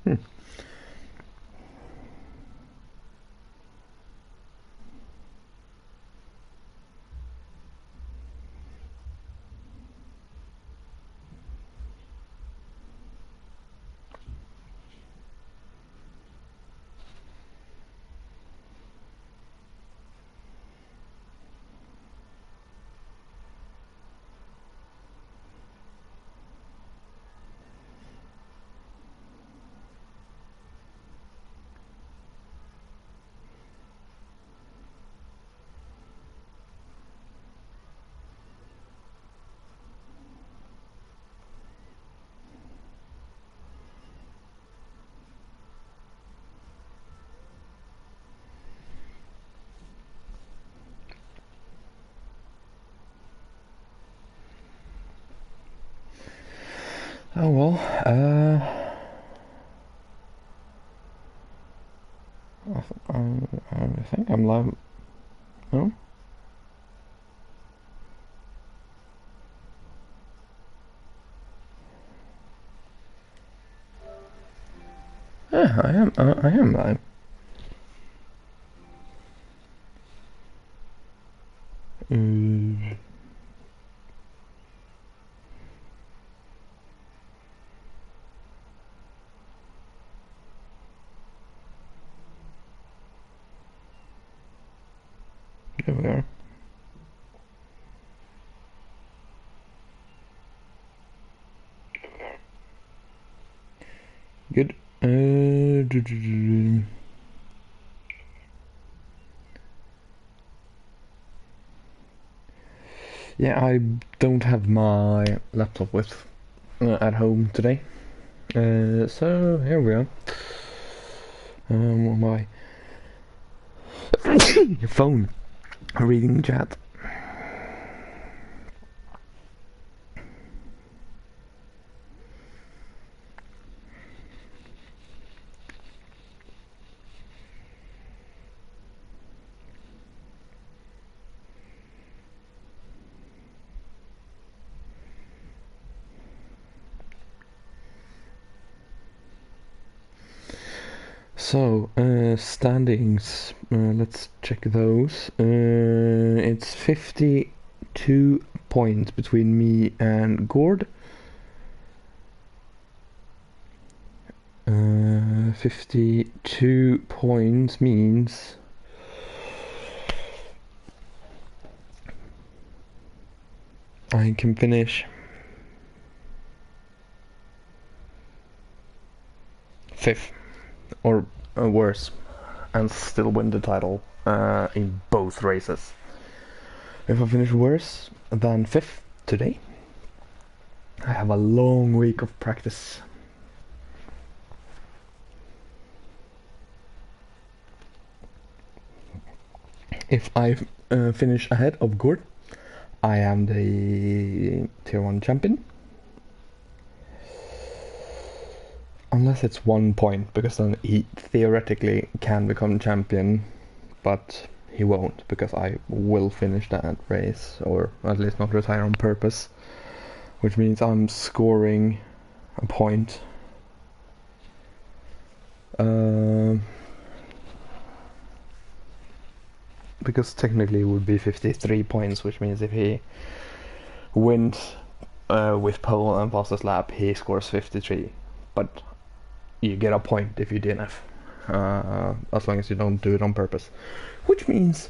Hmm. Oh well, I think I'm live. No? Yeah, I am. I am live. Mm. There we are. Good. Yeah, I don't have my laptop with at home today. So here we are. My phone reading chat. So, standings, let's check those. It's 52 points between me and Gord. 52 points means I can finish 5th or worse and still win the title in both races. If I finish worse than 5th today, I have a long week of practice. If I finish ahead of Gord, I am the Tier 1 champion. Unless it's 1 point, because then he theoretically can become champion, but he won't, because I will finish that race, or at least not retire on purpose, which means I'm scoring a point. Because technically it would be 53 points, which means if he wins with pole and fastest lap, he scores 53. But you get a point if you DNF, as long as you don't do it on purpose. Which means,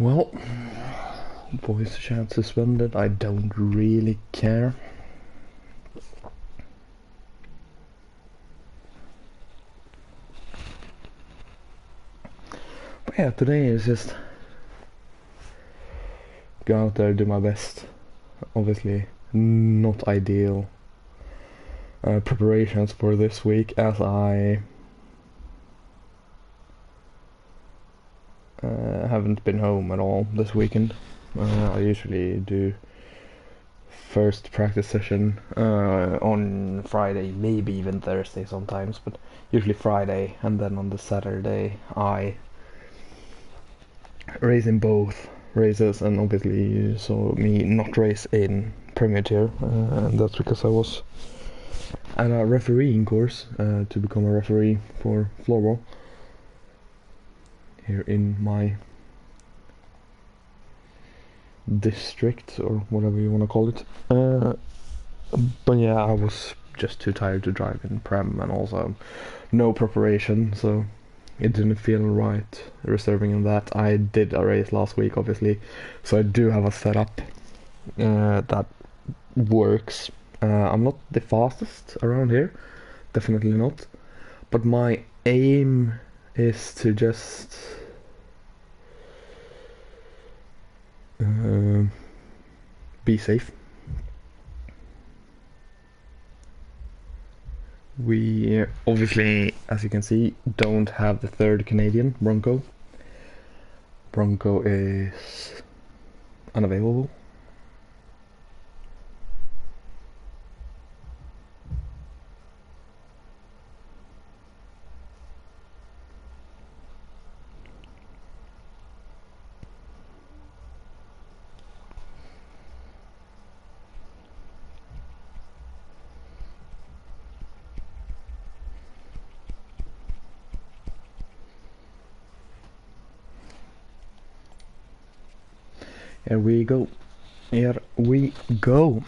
Well, voice chat suspended. I don't really care. But yeah, today is just go out there, do my best. Obviously, not ideal preparations for this week, as I haven't been home at all this weekend. I usually do first practice session on Friday, maybe even Thursday sometimes, but usually Friday, and then on the Saturday I race in both races, and obviously you saw me not race in Premier Tier, and that's because I was at a refereeing course to become a referee for floorball here in my district, or whatever you want to call it. But yeah, I was just too tired to drive in Prem, and also no preparation, so it didn't feel right reserving in that. I did a race last week, obviously, so I do have a setup that works. I'm not the fastest around here, definitely not, but my aim is to just be safe. We obviously, as you can see, don't have the third Canadian, Bronco. Bronco is unavailable. Here we go. Here we go.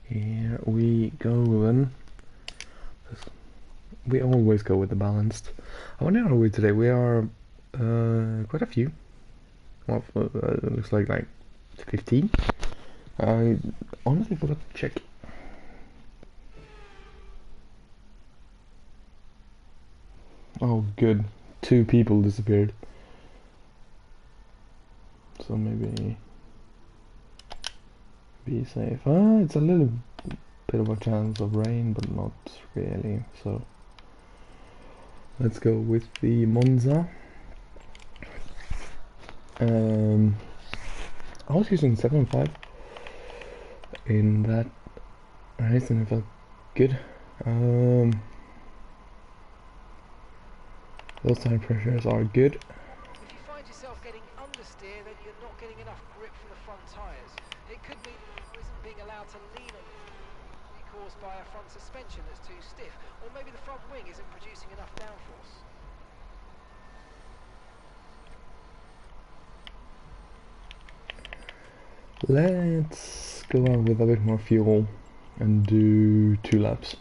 Here we go then. We always go with the balanced. I wonder how we today. We are quite a few. Well, it looks like 15. I honestly forgot to check. Oh, good. 2 people disappeared. So maybe be safe. It's a little bit of a chance of rain, but not really. So let's go with the Monza. I was using 7.5 in that race, and it felt good. Those tire pressures are good. If you find yourself getting understeer, then you're not getting enough grip from the front tyres. It could be that you isn't being allowed to lean on it, caused by a front suspension that's too stiff, or maybe the front wing isn't producing enough downforce. Let's go out with a bit more fuel and do 2 laps.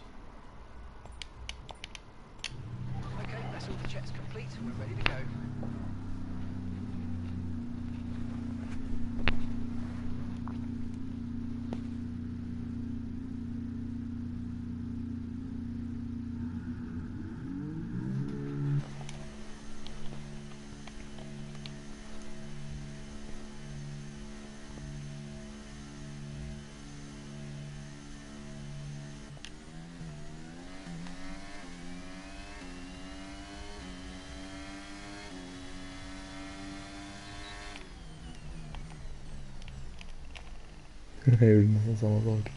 Jag gjorde nästan samma sak.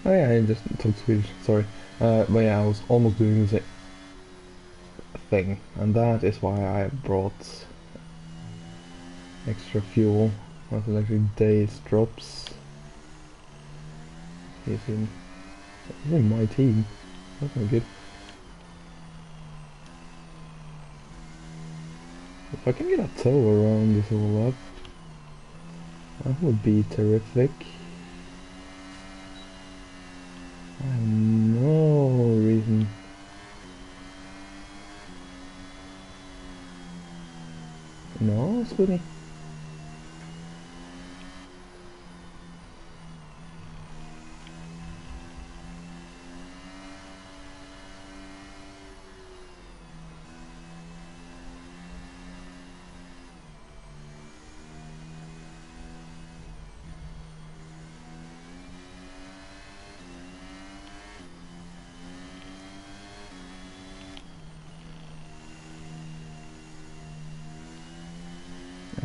Oh yeah, I just talked Swedish, sorry. But yeah, I was almost doing the same thing, and that is why I brought extra fuel. As electric days drops. He's in my team. That's not good. If I can get a tow around this all up, that would be terrific. I have no reason. No, Spoonie.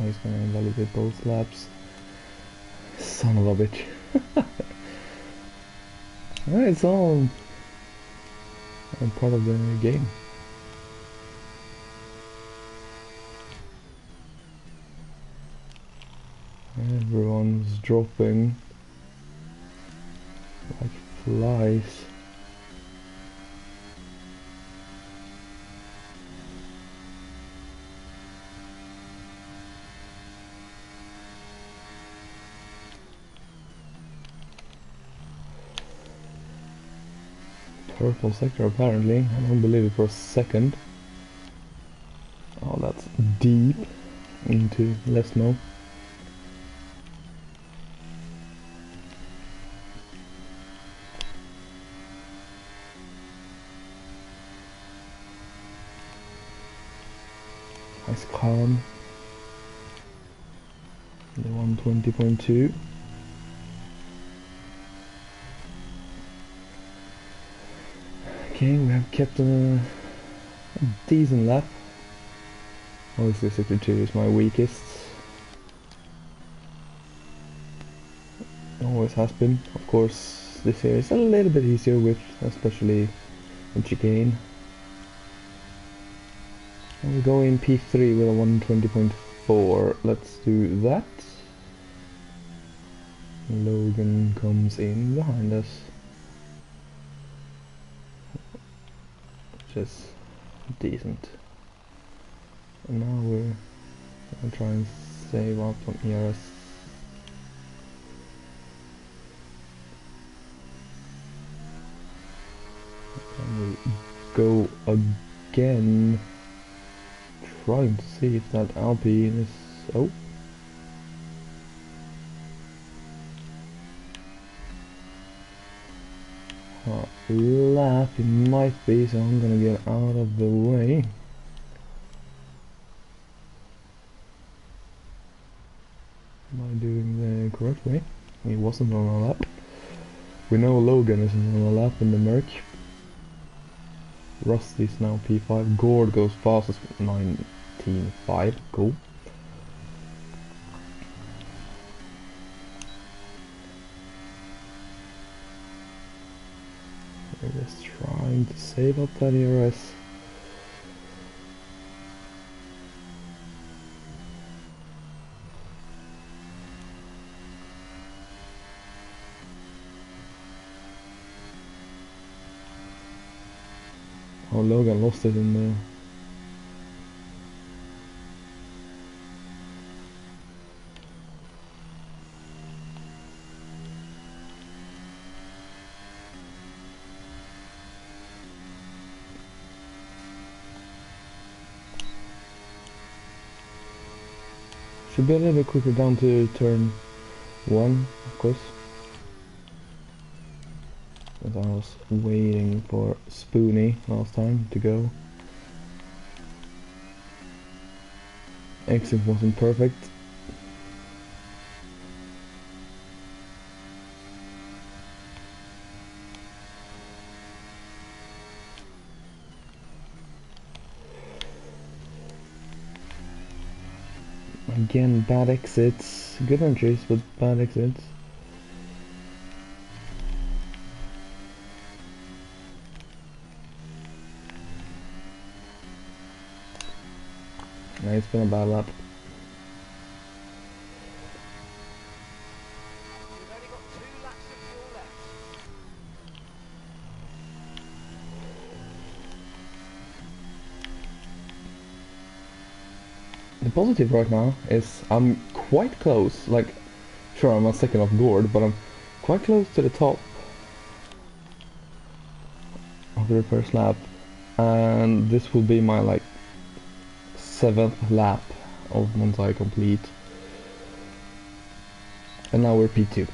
Oh, he's gonna invalidate both laps. Son of a bitch. It's all part of the game. Everyone's dropping like flies. Purple sector apparently. I don't believe it for a second. Oh, that's deep into Lesmo. Nice calm. The 120.2. Okay, we have kept a decent lap. Obviously sector 2 is my weakest. Always has been. Of course, this year is a little bit easier with, especially the chicane. And we go in P3 with a 120.4. Let's do that. Logan comes in behind us. Which is decent. And now we're gonna try and save up on ERS. And we go again, trying to see if that Alpine is... oh. Lap it might be, so I'm gonna get out of the way. Am I doing the correct way? He wasn't on a lap. We know Logan isn't on a lap in the Merc. Rusty's now P5. Gord goes fastest 19.5. Cool. We're just trying to save up that ERS. Oh, Logan lost it in the... should be a little bit quicker down to turn 1, of course. As I was waiting for Spoonie last time to go. Exit wasn't perfect. again, bad exits. Good entries, but bad exits. Yeah, it's been a bad lap. You've only got 2 laps of fuel left. The positive right now is I'm quite close. Like, sure, I'm a second off Gord, but I'm quite close to the top of the first lap, and this will be my like 7th lap of Monza complete, and now we're P2.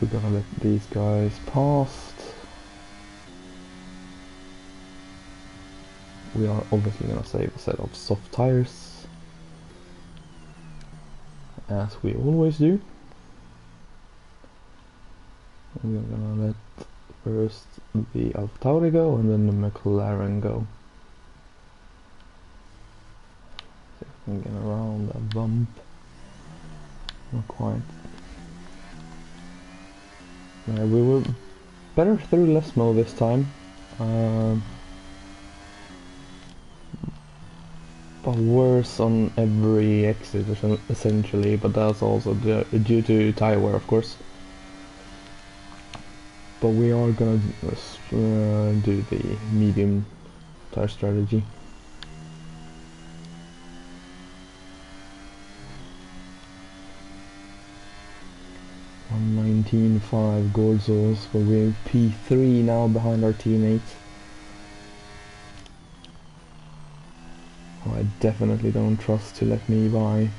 We're gonna let these guys past. We are obviously gonna save a set of soft tires, as we always do. We're gonna let first the AlphaTauri go and then the McLaren go. See if we can get around that bump. Not quite. Yeah, we were better through less mode this time. But worse on every exit essentially, but that's also due to tire wear, of course. But we are gonna do the medium tire strategy. 1:19.5 Gordzos, but we're P3 now behind our teammates. Oh, I definitely don't trust to let me by.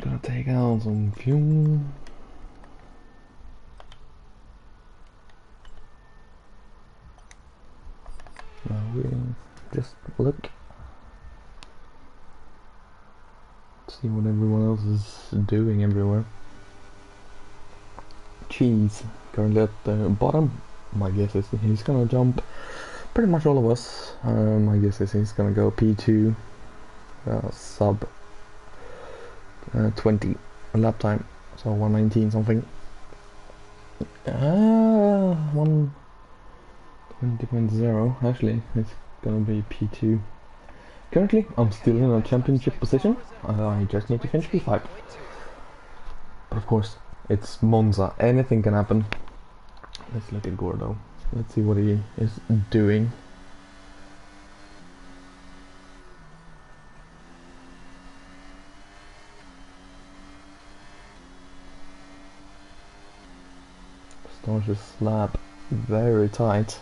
Gonna take out some fuel. Now we'll just look. See what everyone else is doing everywhere. Cheese currently at the bottom. My guess is he's gonna jump pretty much all of us. My guess is he's gonna go P2 sub 20 lap time, so 1:19 something. 1:20.0. Actually, it's gonna be P2. Currently, I'm still in a championship position. I just need to finish P5. But of course, it's Monza. Anything can happen. Let's look at Gordo. Let's see what he is doing. Starts his lap very tight.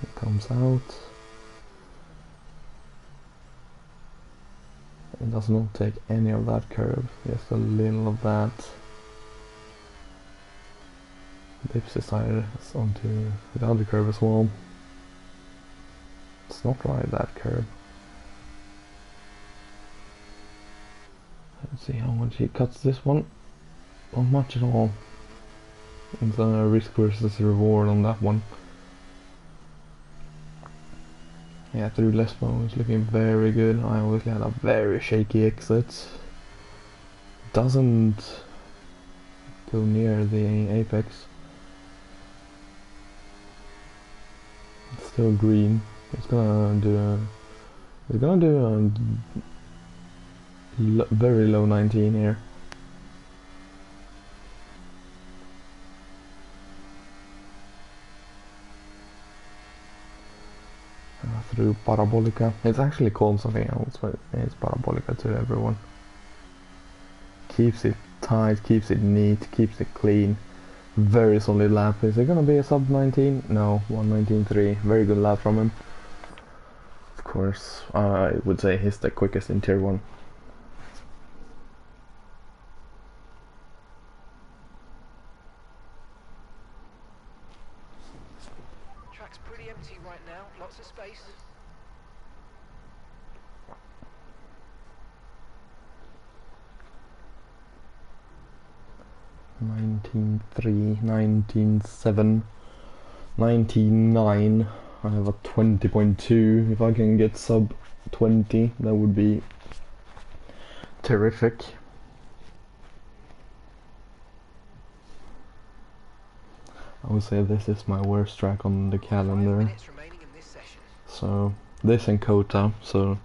It comes out. It does not take any of that curve, just a little of that. Dips his tires onto the other curve as well. It's not right, that curve. Let's see how much he cuts this one. Not much at all. It's a risk versus reward on that one. Yeah, through Lesbo is looking very good. I obviously had a very shaky exit. Doesn't go near the apex. It's still green. It's gonna do a very low 19 here. Through Parabolica. It's actually called something else, but it's Parabolica to everyone. Keeps it tight, keeps it neat, keeps it clean. Very solid lap. Is it gonna be a sub 19? No, 1:19.3. Very good lap from him. Of course, I would say he's the quickest in tier 1. Track's pretty empty right now, lots of space. 19.3, 19.7, 19.9. I have a 20.2. If I can get sub 20, that would be terrific. I would say this is my worst track on the calendar. 5 minutes remaining in this session. So this and Kota. So,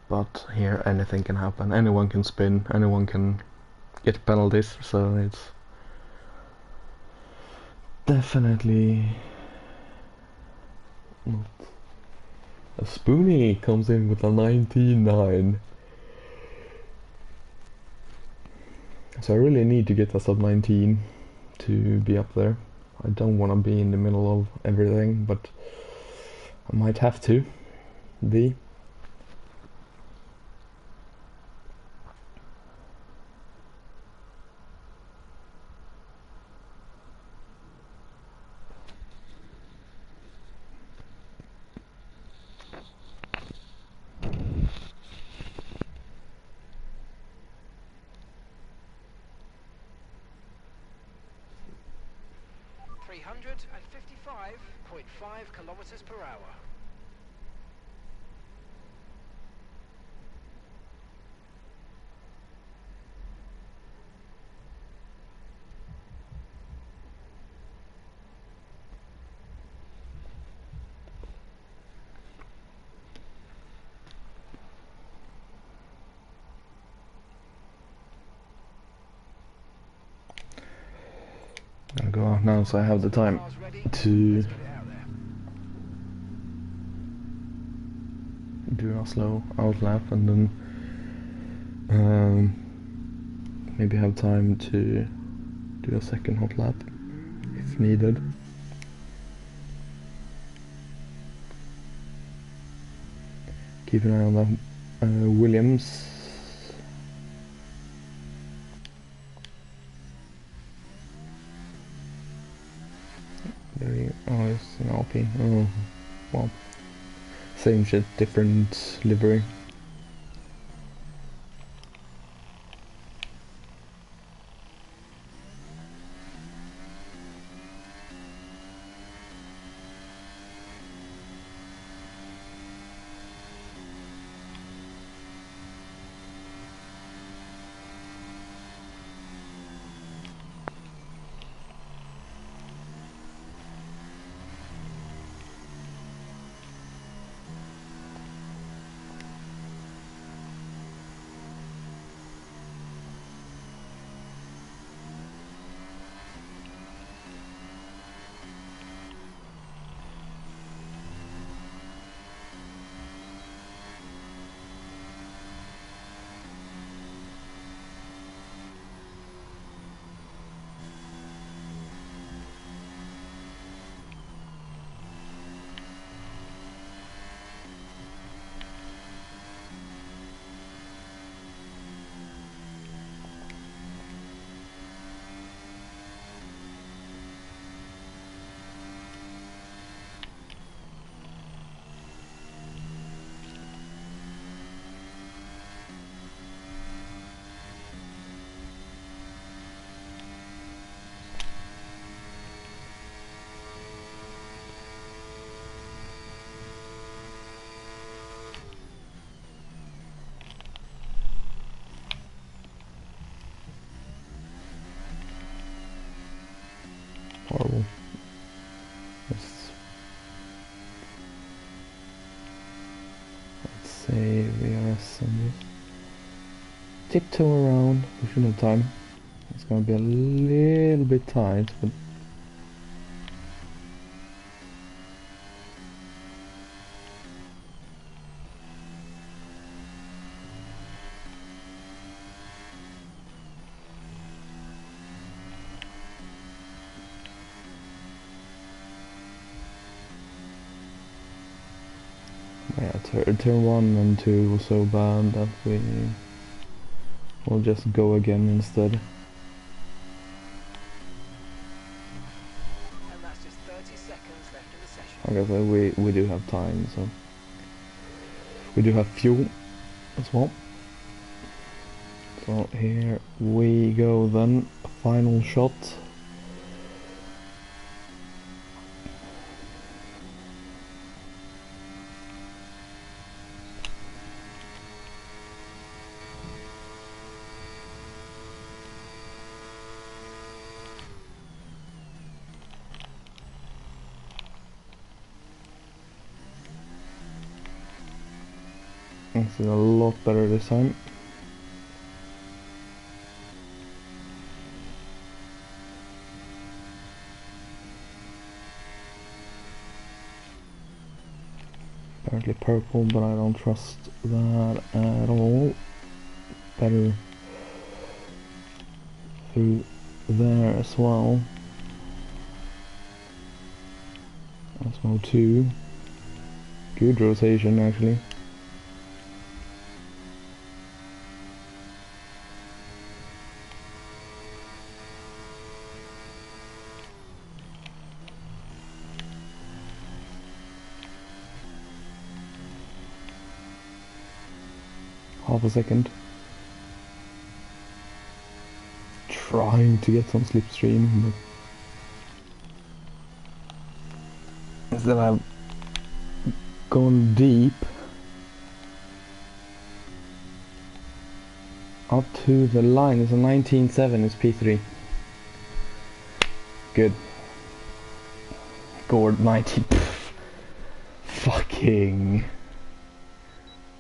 but here anything can happen. Anyone can spin. Anyone can get penalties. So it's definitely not. A Spoonie comes in with a 19.9. So I really need to get a sub 19 to be up there. I don't want to be in the middle of everything, but I might have to be. at 55.5 kilometers per hour. Gonna go out now so I have the time to do a slow out lap and then maybe have time to do a second hot lap if needed. Keep an eye on that Williams. Oh, it's an Alpine. Oh, well, same shit, different livery. tiptoe around. We should have time. It's gonna be a little bit tight, but yeah, turn 1 and 2 was so bad that we'll just go again instead. And that's just 30 seconds left in the session. Like I said, we do have time, so we do have fuel as well. So here we go then, final shot. This is a lot better this time. Apparently purple, but I don't trust that at all. Better through there as well. That's mode 2. Good rotation actually. Half a second. Trying to get some slipstream, but instead I've gone deep up to the line. It's a 19.7, it's P3. Good. Scored 90. Fucking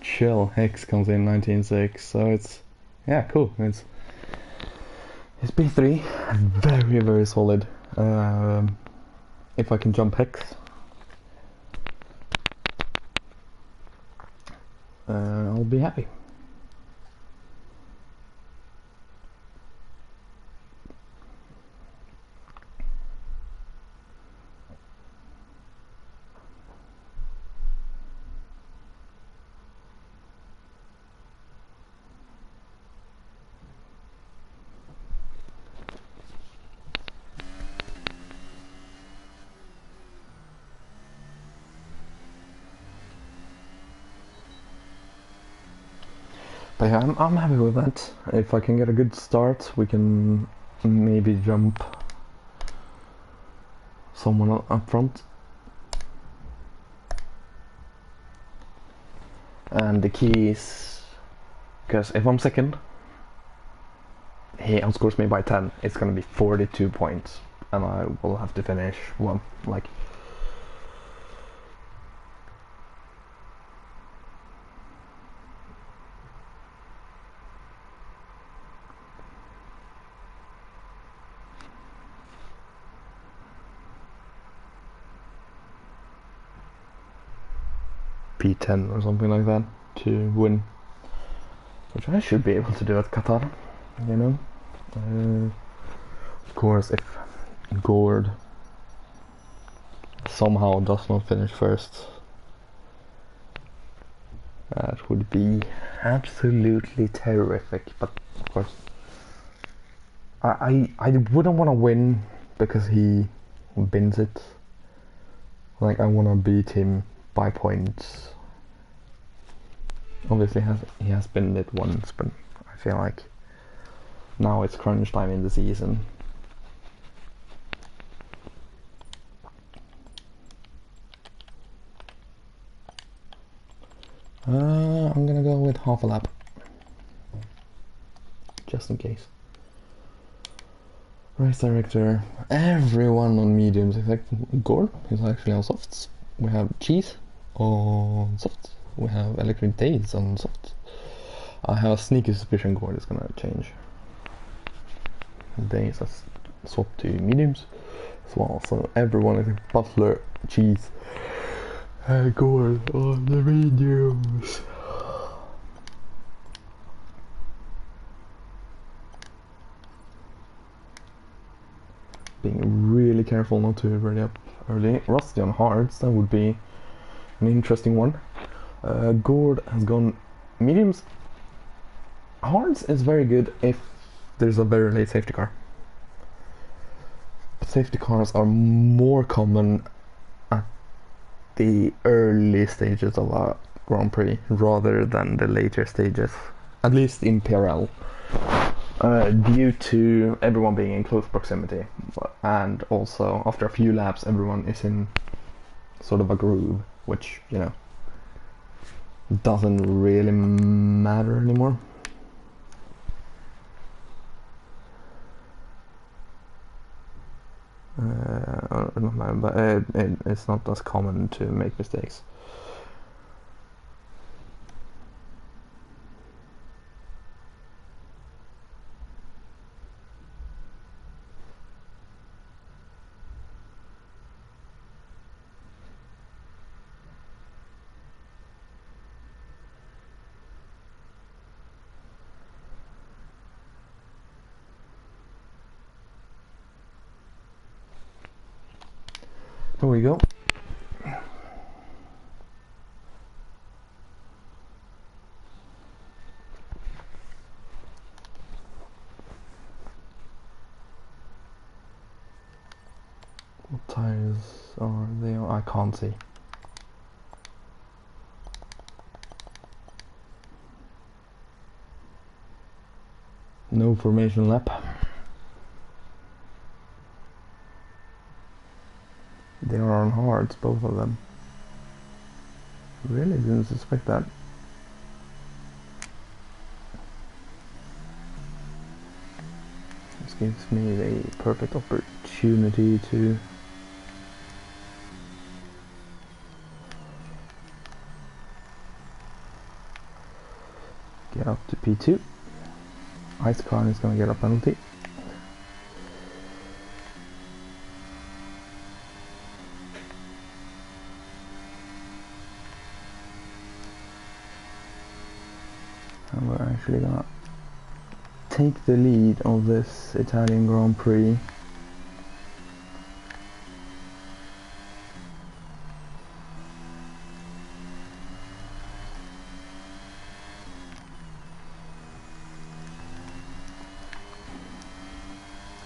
chill. Hex comes in 19.6, so it's, yeah, cool. It's P3, very very solid. If I can jump Hex, I'll be happy. But yeah, I'm happy with that. If I can get a good start, we can maybe jump someone up front. And the key is, because if I'm second, he outscores me by 10, it's gonna be 42 points, and I will have to finish one, like. P10 or something like that to win, which I should be able to do at Qatar, you know. Of course, if Gord somehow does not finish first, that would be absolutely terrific. But of course, I wouldn't want to win because he wins it. Like, I want to beat him by points. Obviously he has been it once, but I feel like now it's crunch time in the season. I'm gonna go with half a lap, just in case. Race director, everyone on mediums except Gore, who's actually on softs. We have Cheese on softs. We have Electric Days on softs. I have a sneaky suspicion Gord is gonna change. They just swap to mediums as well, so everyone is Butler, Cheese, Gord on the mediums. Being really careful not to ready up early. Rusty on hards, that would be an interesting one. Gord has gone mediums. Hards is very good if there's a very late safety car. Safety cars are more common at the early stages of a Grand Prix rather than the later stages, at least in PRL, due to everyone being in close proximity, and also after a few laps everyone is in sort of a groove, which, you know, doesn't really matter anymore. But it's not as common to make mistakes. There we go. What tires are they on? I can't see. No formation lap. They are on hards, both of them. Really didn't suspect that. This gives me the perfect opportunity to get up to P2. Ice Car is going to get a penalty. And we're actually going to take the lead of this Italian Grand Prix.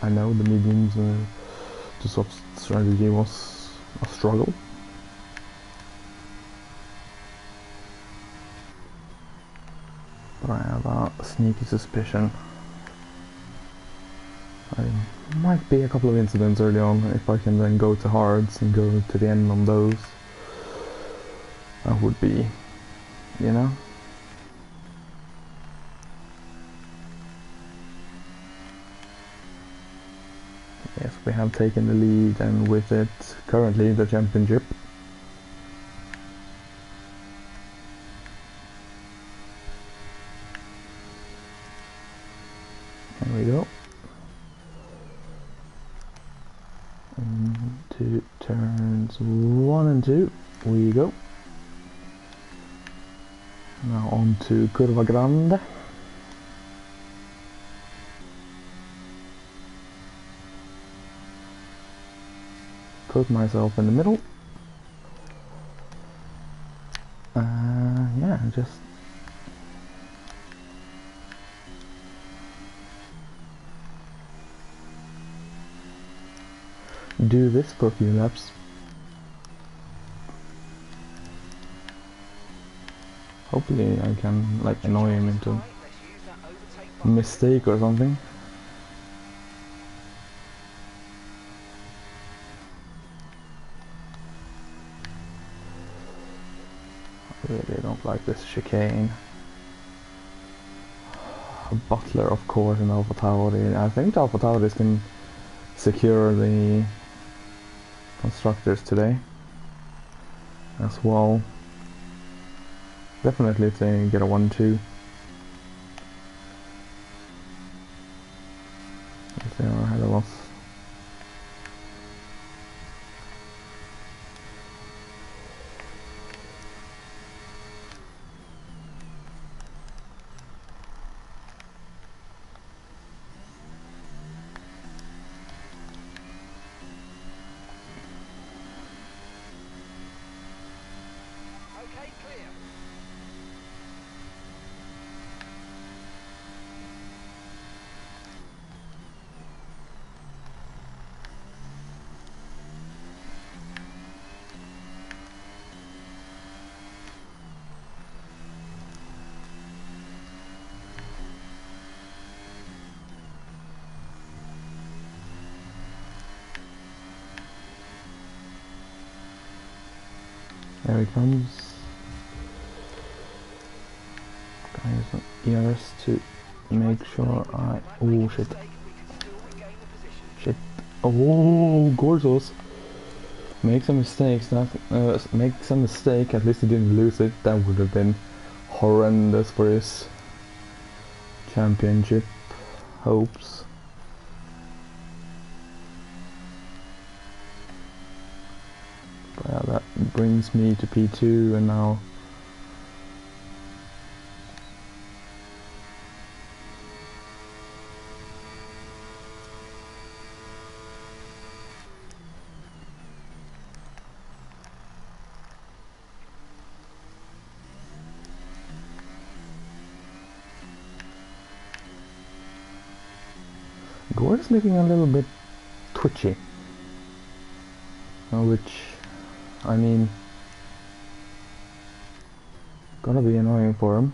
I know the mediums to swap strategy was a struggle. But I have a sneaky suspicion I might be a couple of incidents early on. If I can then go to hards and go to the end on those, that would be, you know. Yes, we have taken the lead, and with it currently the championship. There we go. Into turns 1 and 2 we go. Now on to Curva Grande. Put myself in the middle. Yeah, just do this for a few laps. Hopefully I can like annoy him into a mistake or something. I really don't like this chicane. Butler, of course, and Alpha Tauri. I think Alpha Tauris can secure the constructors today as well. Definitely if they get a 1-2. clear. There he comes. Guys, ERS to make sure I. Oh shit. Shit. Oh, Gorsos. Makes a mistake. Makes a mistake. At least he didn't lose it. That would have been horrendous for his championship hopes. But yeah, that brings me to P2, and now Gord is looking a little bit twitchy, which, I mean, gonna be annoying for him.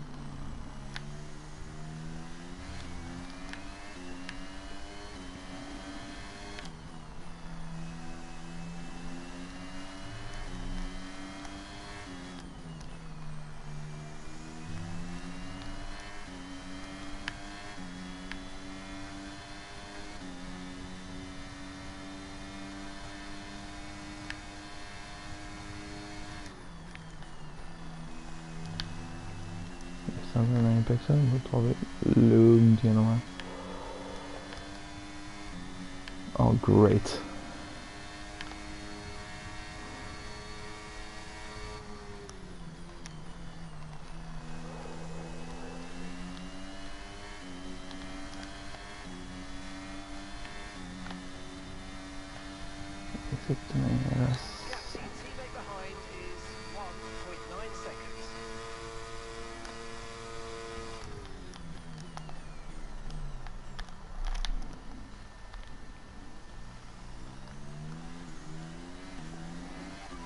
Something I picks up, but probably loomed, you know. Oh, great. Except me, yes. Gap to your teammate behind is 1.9 seconds.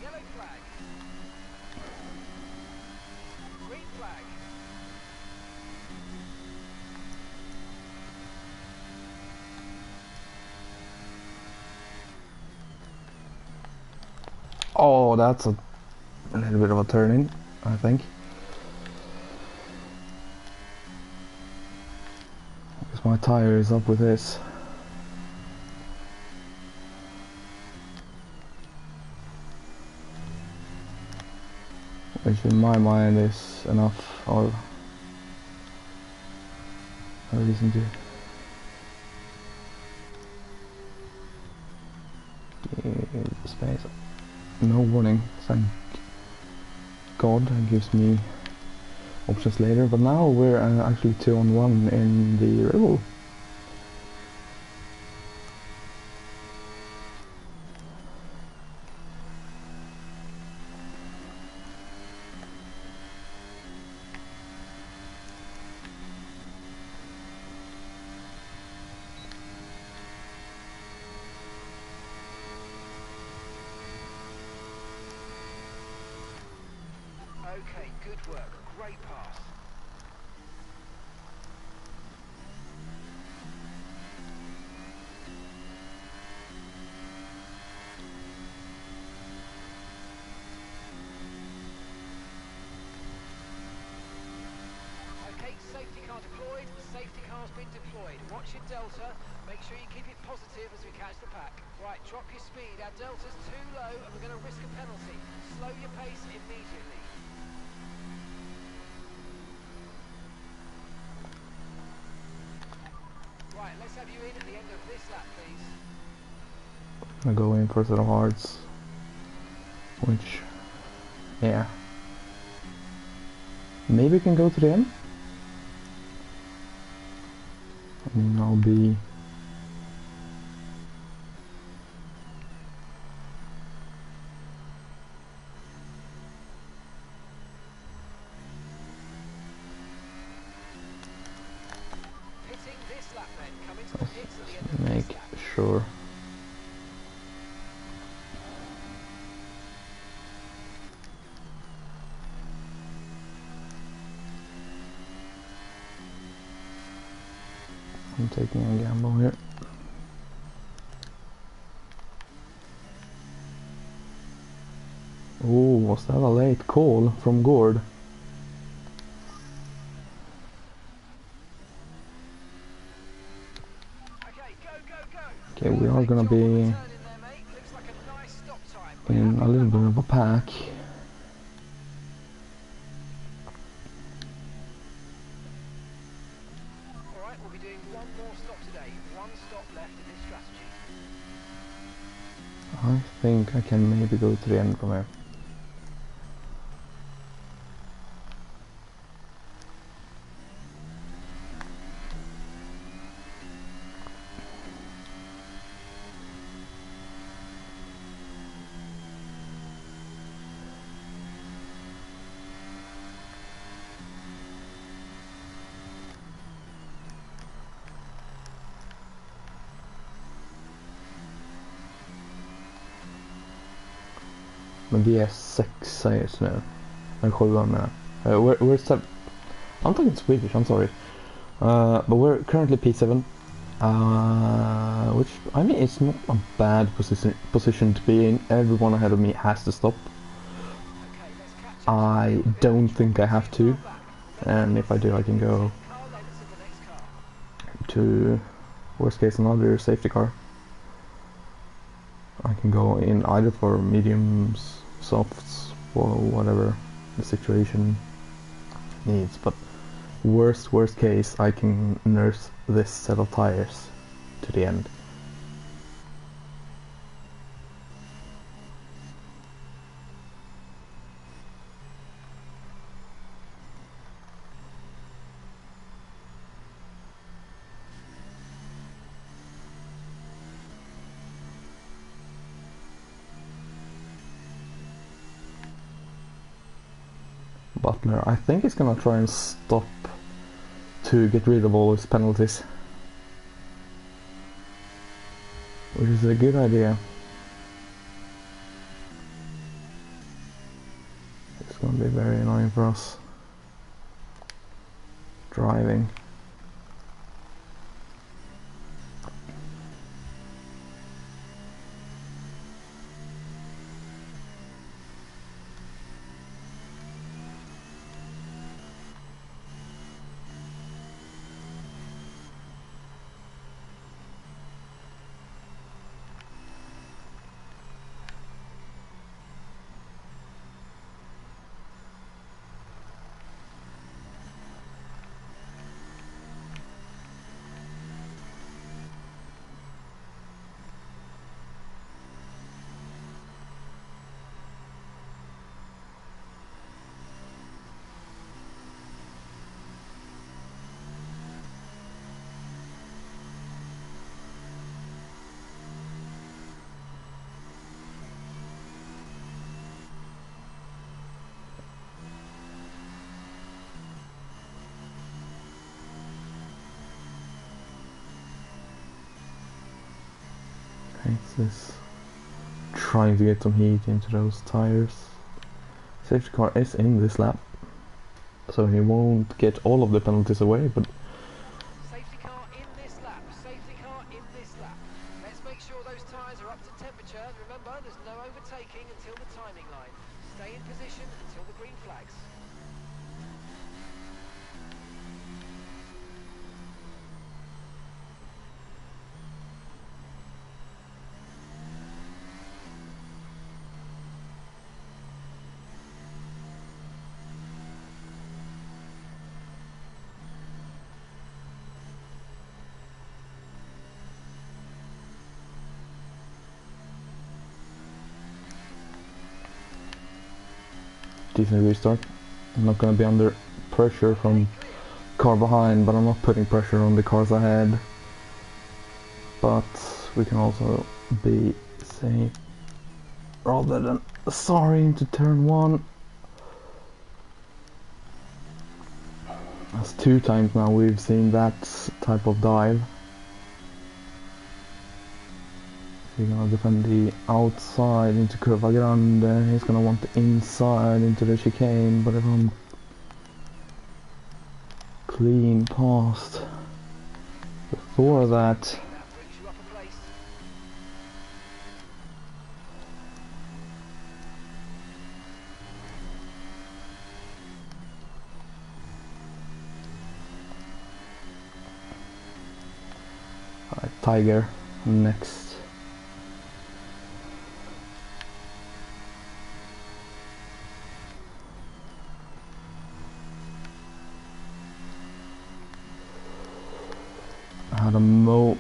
Yellow flag. Green flag. Oh, that's a little bit of a turn-in, I think. Because my tire is up with this. Which in my mind is enough, or a reason to give space. No warning, thank God. That gives me options later, but now we're actually 2-on-1 in the Rebel. Okay, good work. Great pass. Okay, safety car deployed. Safety car's been deployed. Watch your delta. Make sure you keep it positive as we catch the pack. Right, drop your speed. Our delta's too low and we're going to risk a penalty. Slow your pace immediately. Right, let's have you in at the end of this lap, please. I'm gonna go in for a set of hearts, which, yeah, maybe can go to the end. I mean, I'll be sure. I'm taking a gamble here. Oh, was that a late call from Gord? Okay, we are gonna be in a little bit of a pack. Alright, we'll be doing one more stop today. One stop left in this strategy. I think I can maybe go to the end from here. Men vi är 6 just nu. Eller 7 menar. We're 7. I'm talking Swedish, I'm sorry. But we're currently P7. Which, I mean, it's not a bad position to be in. Everyone ahead of me has to stop. I don't think I have to. And if I do, I can go to, worst case, another safety car. I can go in either for mediums, softs, or whatever the situation needs, but worst case, I can nurse this set of tires to the end. Butler, I think he's gonna try and stop to get rid of all his penalties, which is a good idea. It's gonna be very annoying for us driving. This trying to get some heat into those tires. Safety car is in this lap, so he won't get all of the penalties away, but Safety car in this lap. Safety car in this lap. Let's make sure those tyres are up to temperature. Remember, there's no overtaking until the timing line. Stay in position until the green flags. decent restart. I'm not gonna be under pressure from car behind, but I'm not putting pressure on the cars ahead. But we can also be safe rather than sorry into turn one. That's 2 times now we've seen that type of dive. He's gonna defend the outside into Curva Grande. He's gonna want the inside into the chicane, but if I'm clean past before that, That brings you up a place. Tiger next.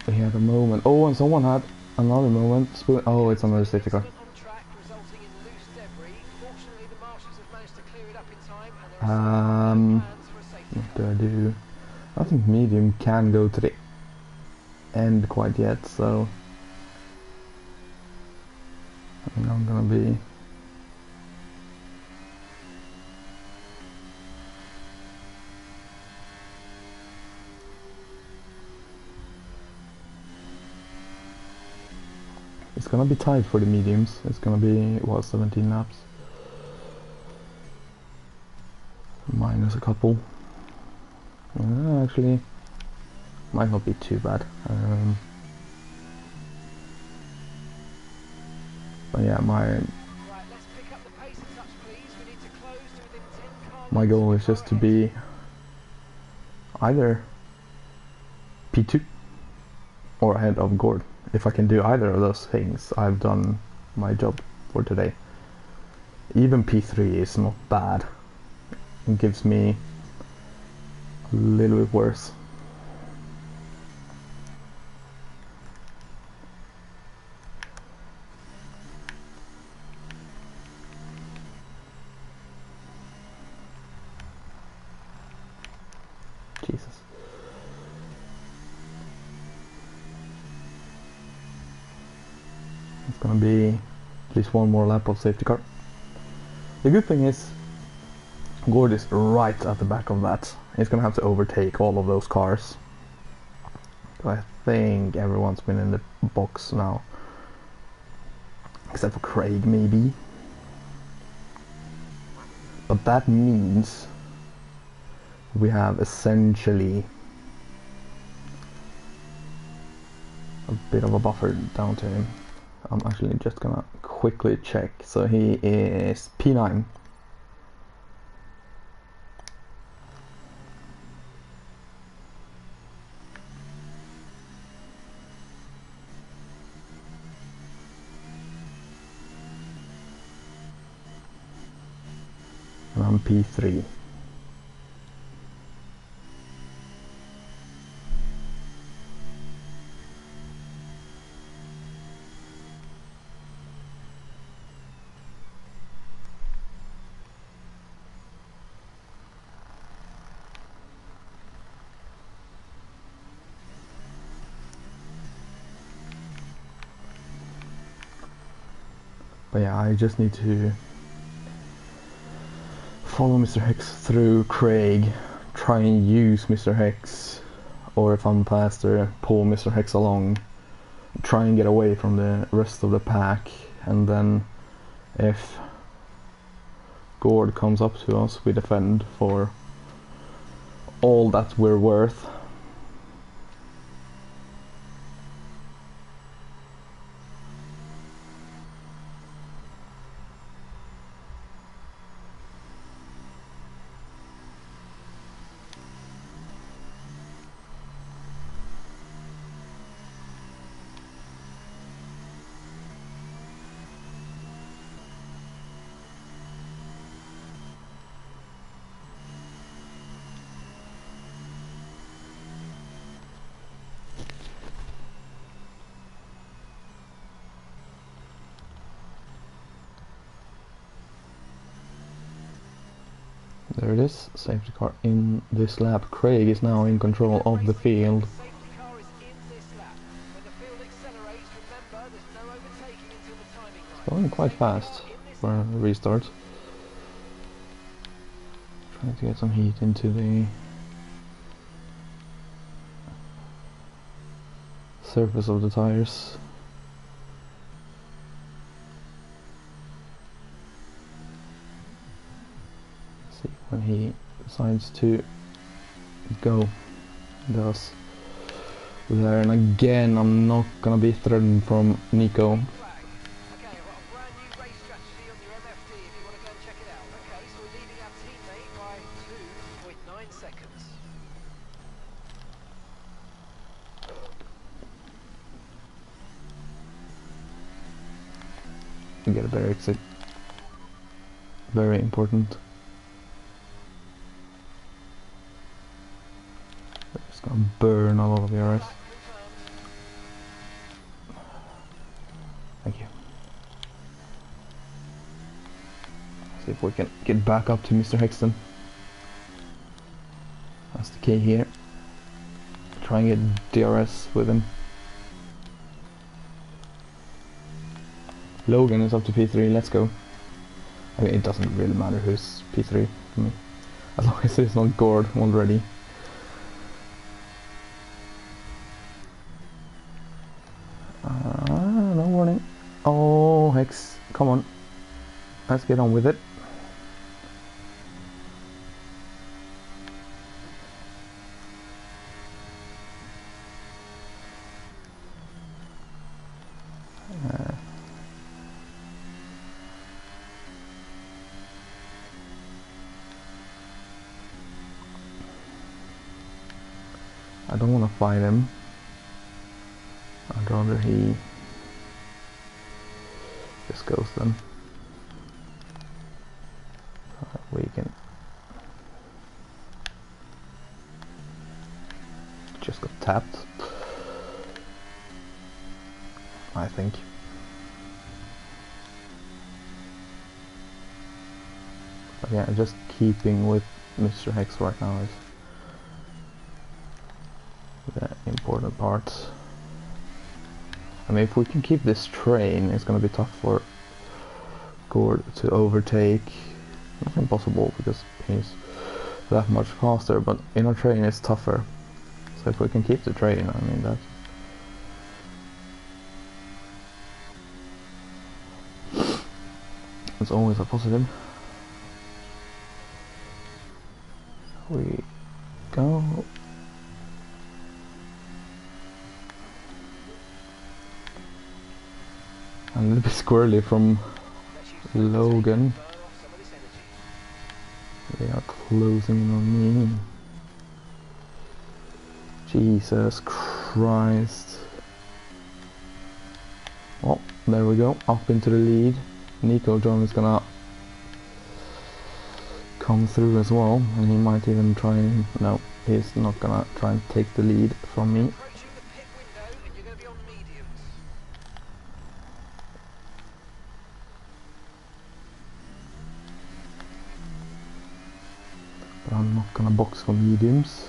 He had a moment. Oh, and someone had another moment. Oh, it's another safety car. On track, resulting in loose debris. Fortunately, the marshals have managed to clear it up in time, and there are no plans for a safety What car. do I do? I don't think medium can go to the end quite yet, so I think I'm gonna be it's gonna be tight for the mediums. It's gonna be, what, 17 laps? Minus a couple. Actually, might not be too bad. But yeah, Right, let's pick up the pace a touch, please. We need to close to within 10 car my lengths goal of is the just car to ahead. be either P2 or ahead of Gord. If I can do either of those things, I've done my job for today. Even P3 is not bad. It gives me a little bit worse. Jesus. It's gonna be at least one more lap of safety car. The good thing is Gord is right at the back of that. He's gonna have to overtake all of those cars. So I think everyone's been in the box now. Except for Craig, maybe. But that means we have essentially a bit of a buffer down to him. I'm actually just gonna quickly check. So he is P9. And I'm P3. But yeah, I just need to follow Mr. Hex through Craig, try and use Mr. Hex, or if I'm faster, pull Mr. Hex along, try and get away from the rest of the pack, and then if Gord comes up to us, we defend for all that we're worth. There it is, safety car in this lap. Craig is now in control of the field. Safety car is in this lap. When the field accelerates, remember there's no overtaking until the timing line. Going quite fast for a restart. Trying to get some heat into the surface of the tires. See when he decides to go. Does there, and again I'm not gonna be threatened from Nico. Flag. Okay, I've got a brand new race strategy on your MFD if you want to go and check it out. Okay, so we're leading our teammate by 2.9 seconds. Get a better exit. Very important. Just gonna burn a lot of yours. Confirmed. Thank you. See if we can get back up to Mr. Hexton. That's the key here. Try and get DRS with him. Logan is up to P3, let's go. I mean, it doesn't really matter who's P3 for me, as long as it's not Gord already. No warning. Oh, Hex, come on. Let's get on with it. I don't want to fight him. I'd rather he just goes then. We can just got tapped, I think. But yeah, just keeping with Mr. Hex right now is the important part. I mean, if we can keep this train, it's gonna be tough for Gord to overtake. Not impossible because he's that much faster, but in our train it's tougher. So if we can keep the train, I mean that's always a positive. We go. A little bit squirrely from Logan. They are closing in on me. Jesus Christ. Oh, there we go. Up into the lead. Nico John is gonna come through as well, and he might even try and... No, he's not gonna try and take the lead from me. Approaching the pit window and you're going to be on mediums. But I'm not gonna box for mediums.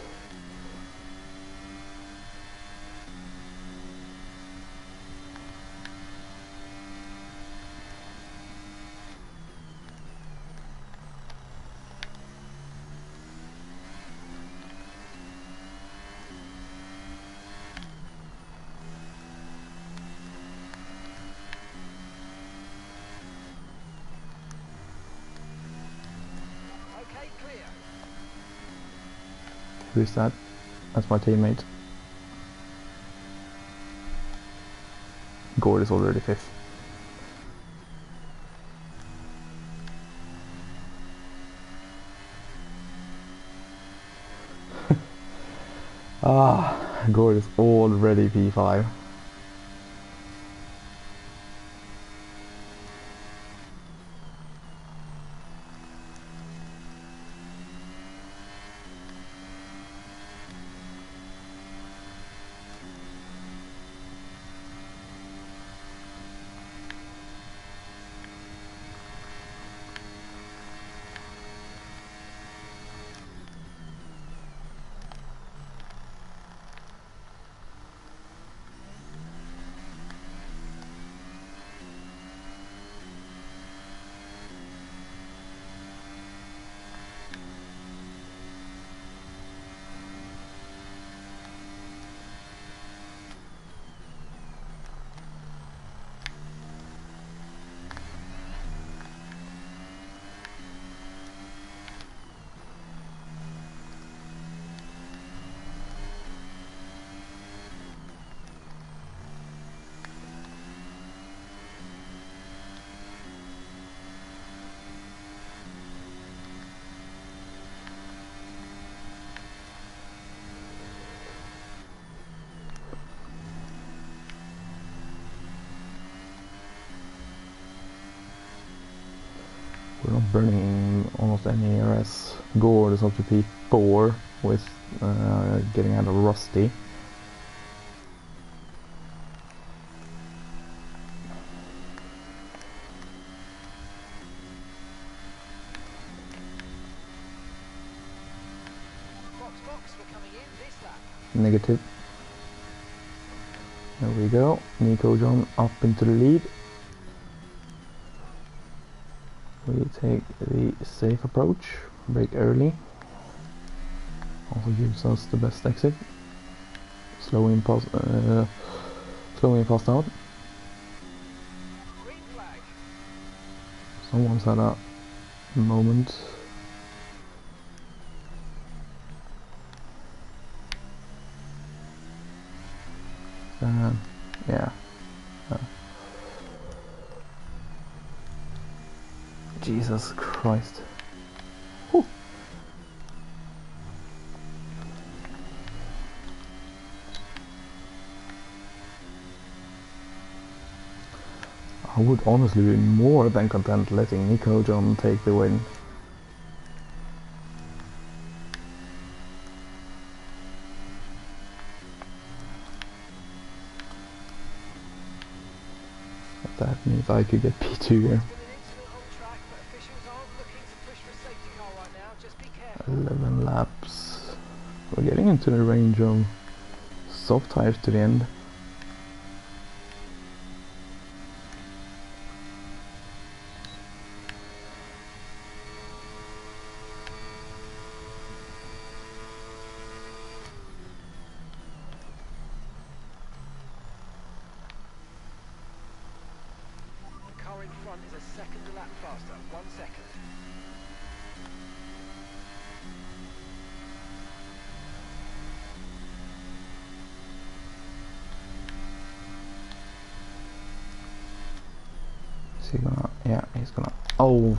Okay, clear. Who's that? That's my teammate. Gord is already 5th. Gord is already P5. We're not burning almost any RS. Gord is up to P4 with getting out of Rusty. Box, we're coming in this lap. Negative. There we go. Nico John up into the lead. We take the safe approach, brake early. Also gives us the best exit. Slow in fast out. Green flag. Someone's had a moment. Yeah. Jesus Christ. Whew. I would honestly be more than content letting Nico John take the win. That means I could get P2 here. There's been an incident on track, but officials aren't looking to push for a safety car right now. Just be careful. 11 laps. We're getting into the range of soft tires to the end. The car in front is a second a lap faster. 1 second. Is he gonna? Yeah, he's gonna. Oh!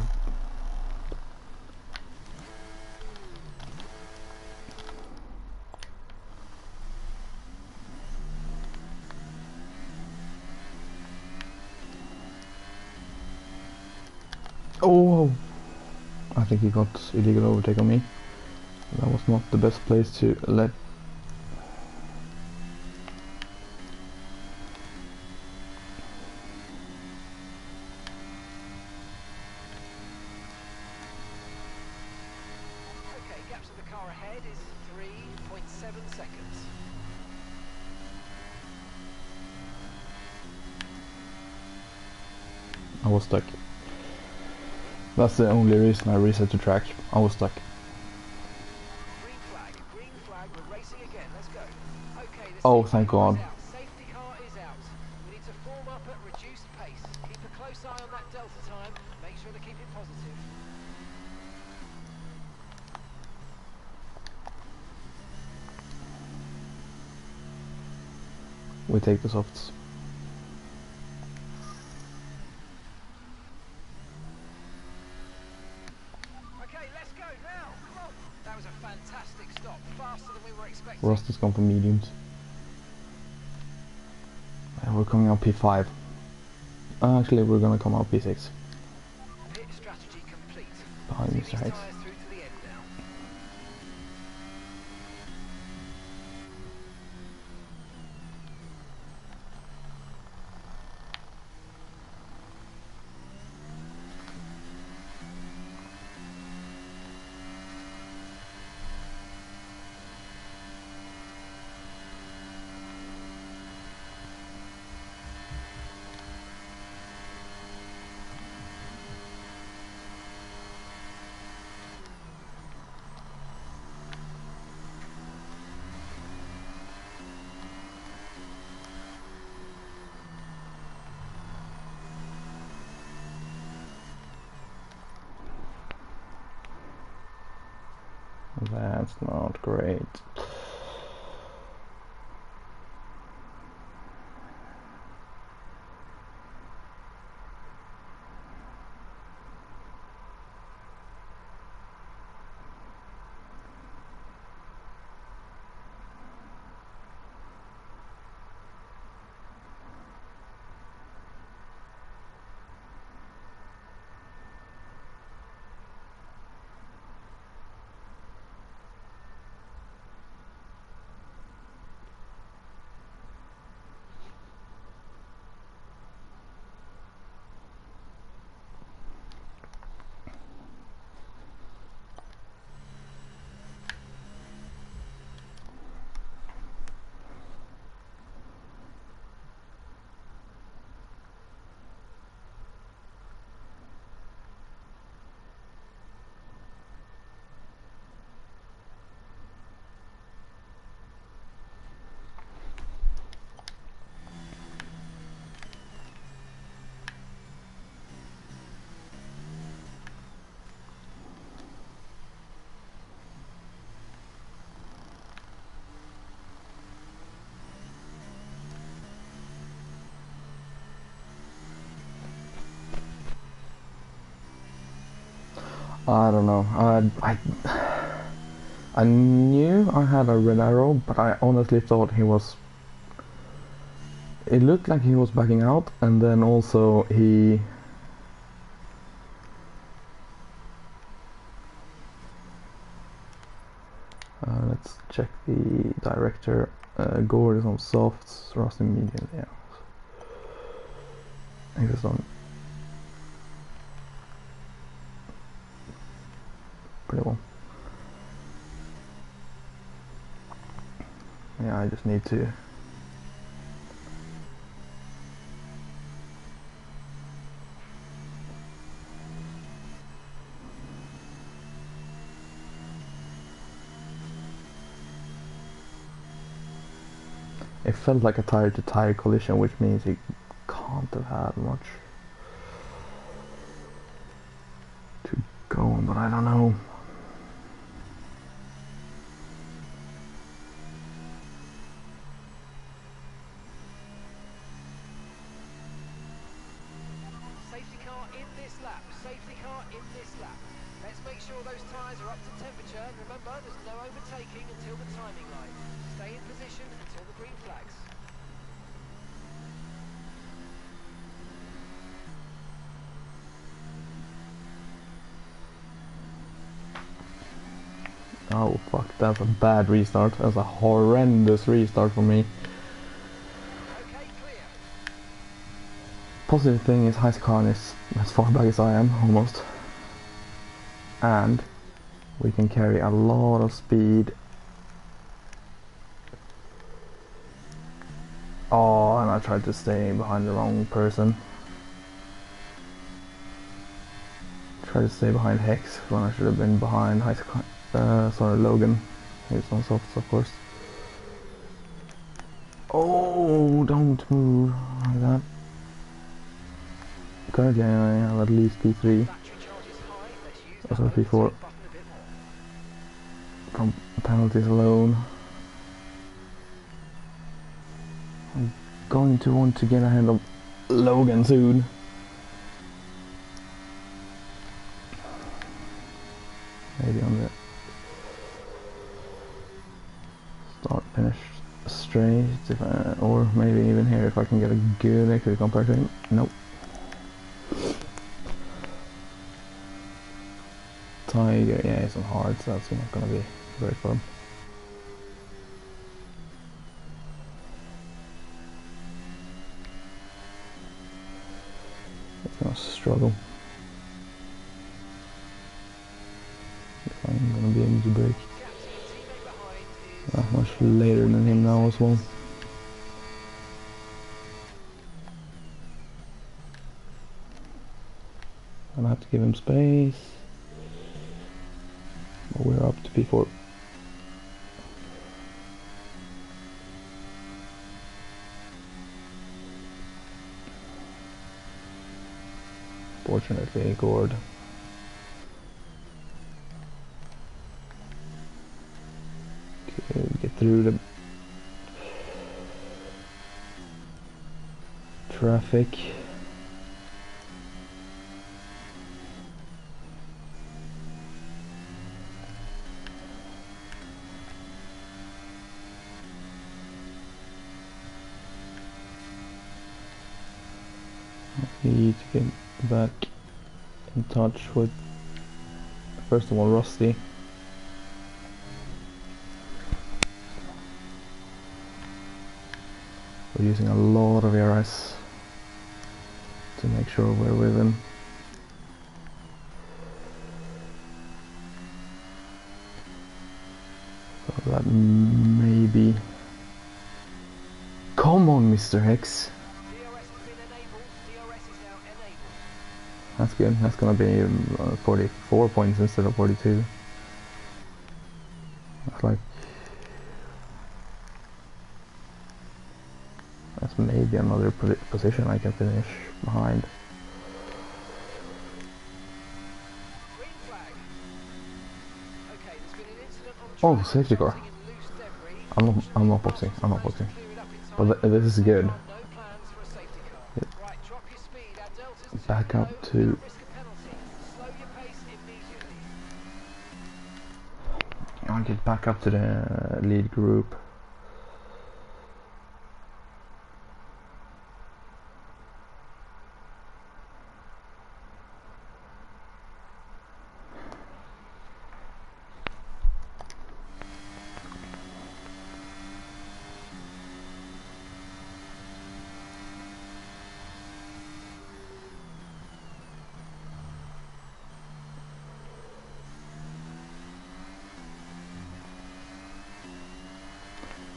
Oh! I think he got illegal overtake on me. That was not the best place to let. Okay, gap to the car ahead is 3.7 seconds. I was stuck. That's the only reason I reset the track. I was stuck. Green flag, we're racing again, let's go. Okay, the Oh, safety thank car is God. out. Safety car is out. We need to form up at reduced pace. Keep a close eye on that delta time. Make sure to keep it positive. We take the softs. Okay, let's go now. Come on. That was a fantastic stop. Faster than we were expecting. Rust has gone for mediums. And we're coming out P5. Actually, we're gonna come out P6. Pit strategy complete. Behind See Mr. these Hayes. tyres through to the end now. That's not great. I don't know. I knew I had a red arrow, but I honestly thought he was. It looked like he was backing out, and then also he. Let's check the director. Gore is on softs, Rusty medium. Yeah, he was on pretty well. Yeah, I just need to. It felt like a tire-to-tire collision, which means he can't have had much to go on, but I don't know. Safety car in this lap. Safety car in this lap. Let's make sure those tyres are up to temperature. And remember, there's no overtaking until the timing light. Stay in position until the green flags. Oh fuck, that's a bad restart. That's a horrendous restart for me. Okay, clear. Positive thing is Heisekhan is as far back as I am, almost. And we can carry a lot of speed. Oh, and I tried to stay behind the wrong person. Tried to stay behind Hex when I should have been behind Heisekhan. Sorry, Logan. He's on softs, of course. Oh, don't move like that. Currently I have at least P3. Also P4 from penalties alone. I'm going to want to get ahead of Logan soon. Maybe on the start finish straight, if I, or maybe even here if I can get a good exit compared to him. Nope. Tiger, yeah, he's on hard, so that's not gonna be great for him. He's gonna struggle. If I'm gonna be able to break much later than him now as well. Gonna have to give him space. But we're up to P4. Fortunately, Gord. Could get through the traffic. Need to get back in touch with, first of all, Rusty. We're using a lot of ARS to make sure we're with him. So that maybe. Come on, Mr. Hex. That's good. That's gonna be 44 points instead of 42. That's like, that's maybe another position I can finish behind. Oh, safety car. I'm not boxing. I'm not boxing. But this is good. Back up to I'll get back up to the lead group.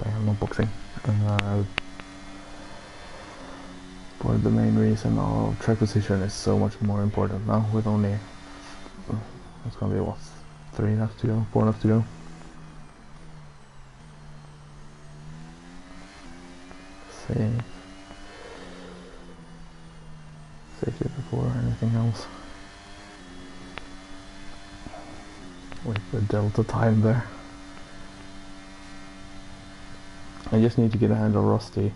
I am not boxing. For the main reason of track position is so much more important now with only it's gonna be what, 3 left to go, 4 left to go. Safety before anything else. With the delta time there. I just need to get a hand of Rusty.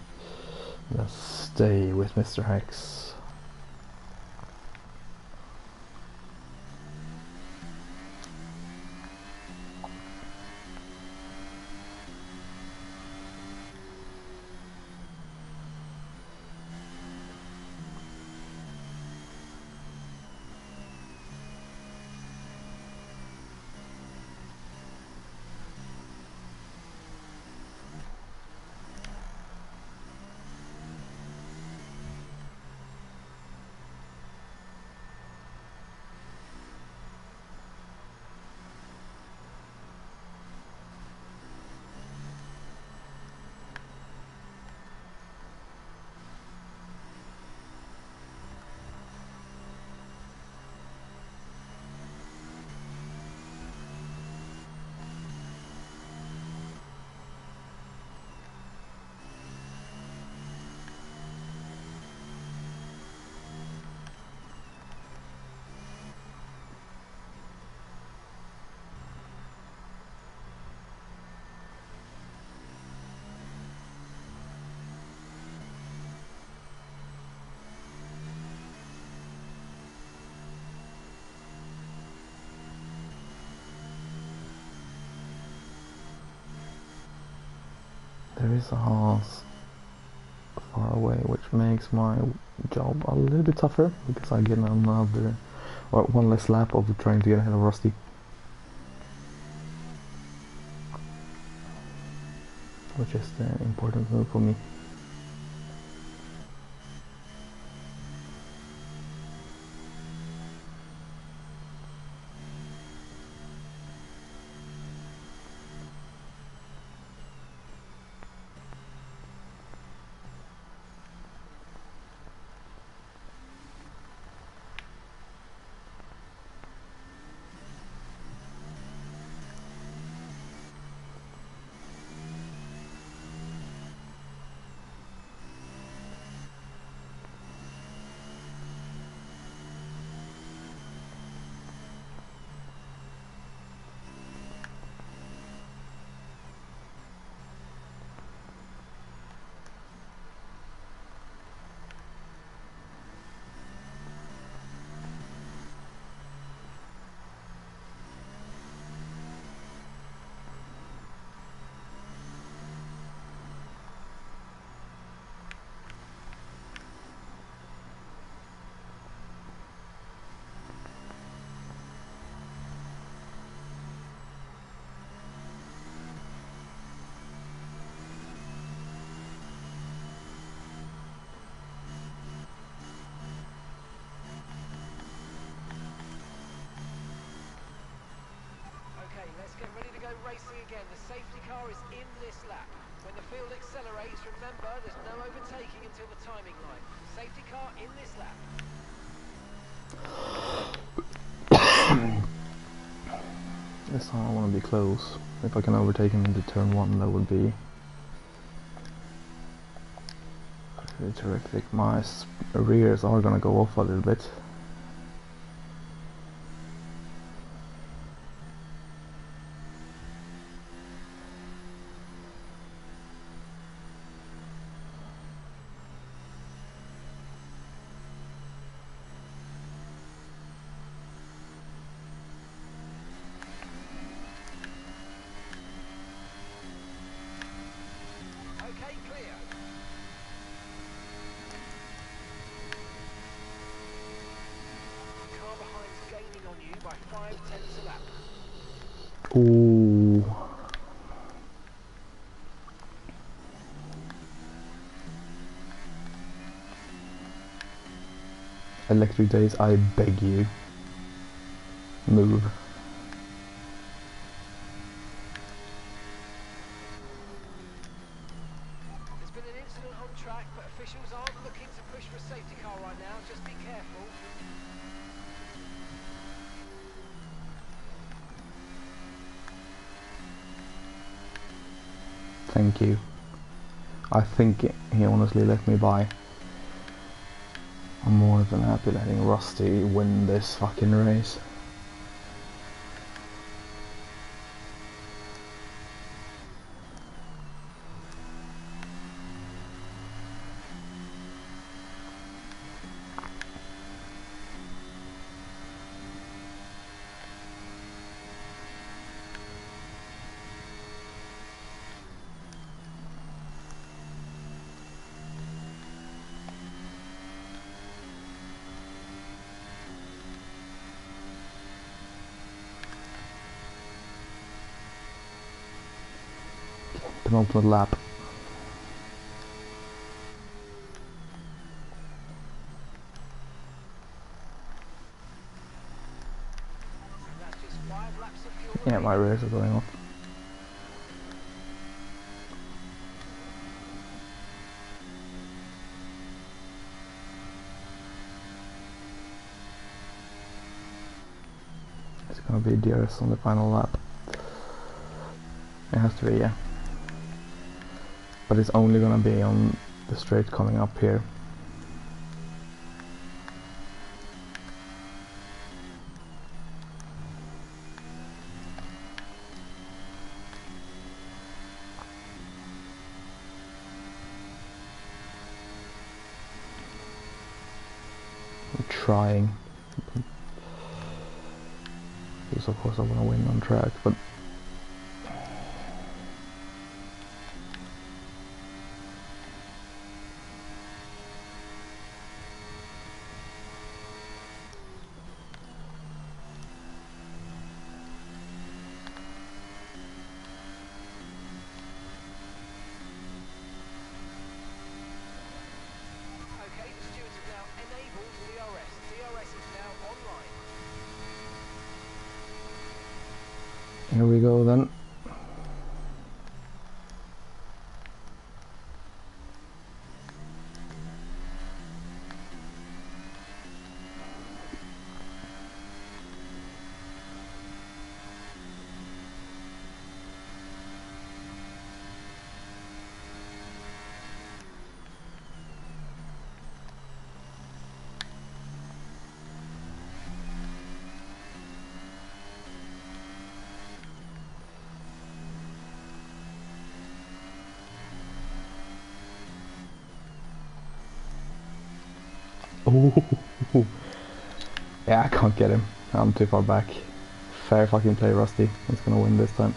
Let's stay with Mr. Hex. There is a horse far away, which makes my job a little bit tougher because I get another or one less lap of trying to get ahead of Rusty. Which is the important move for me. Let's get ready to go racing again. The safety car is in this lap. When the field accelerates, remember there's no overtaking until the timing line. Safety car in this lap. This time I want to be close. If I can overtake him into turn 1, that would be really terrific. My rears are gonna go off a little bit. Ooh. Electric days, I beg you. Move. There's been an incident on track, but officials aren't looking to push for a safety car right now. Just be careful. Thank you. I think he honestly let me by. I'm more than happy letting Rusty win this fucking race. Penultimate lap. And that's just 5 laps of fuel Yeah, my remaining. rears are going off. It's gonna be DRS on the final lap. It has to be, yeah. But it's only gonna be on the straight coming up here. I'm trying. Because of course I wanna win on track, but Okay, the stewards have now enabled DRS. DRS is now online. here we go then. Oh, yeah, I can't get him. I'm too far back. Fair fucking play, Rusty. He's gonna win this time.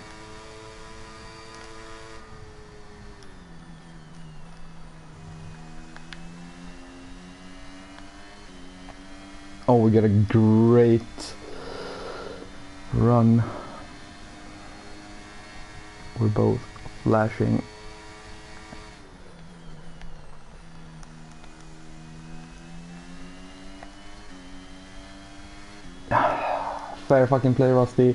Oh, we get a great run. We're both flashing. Fair fucking play, Rusty.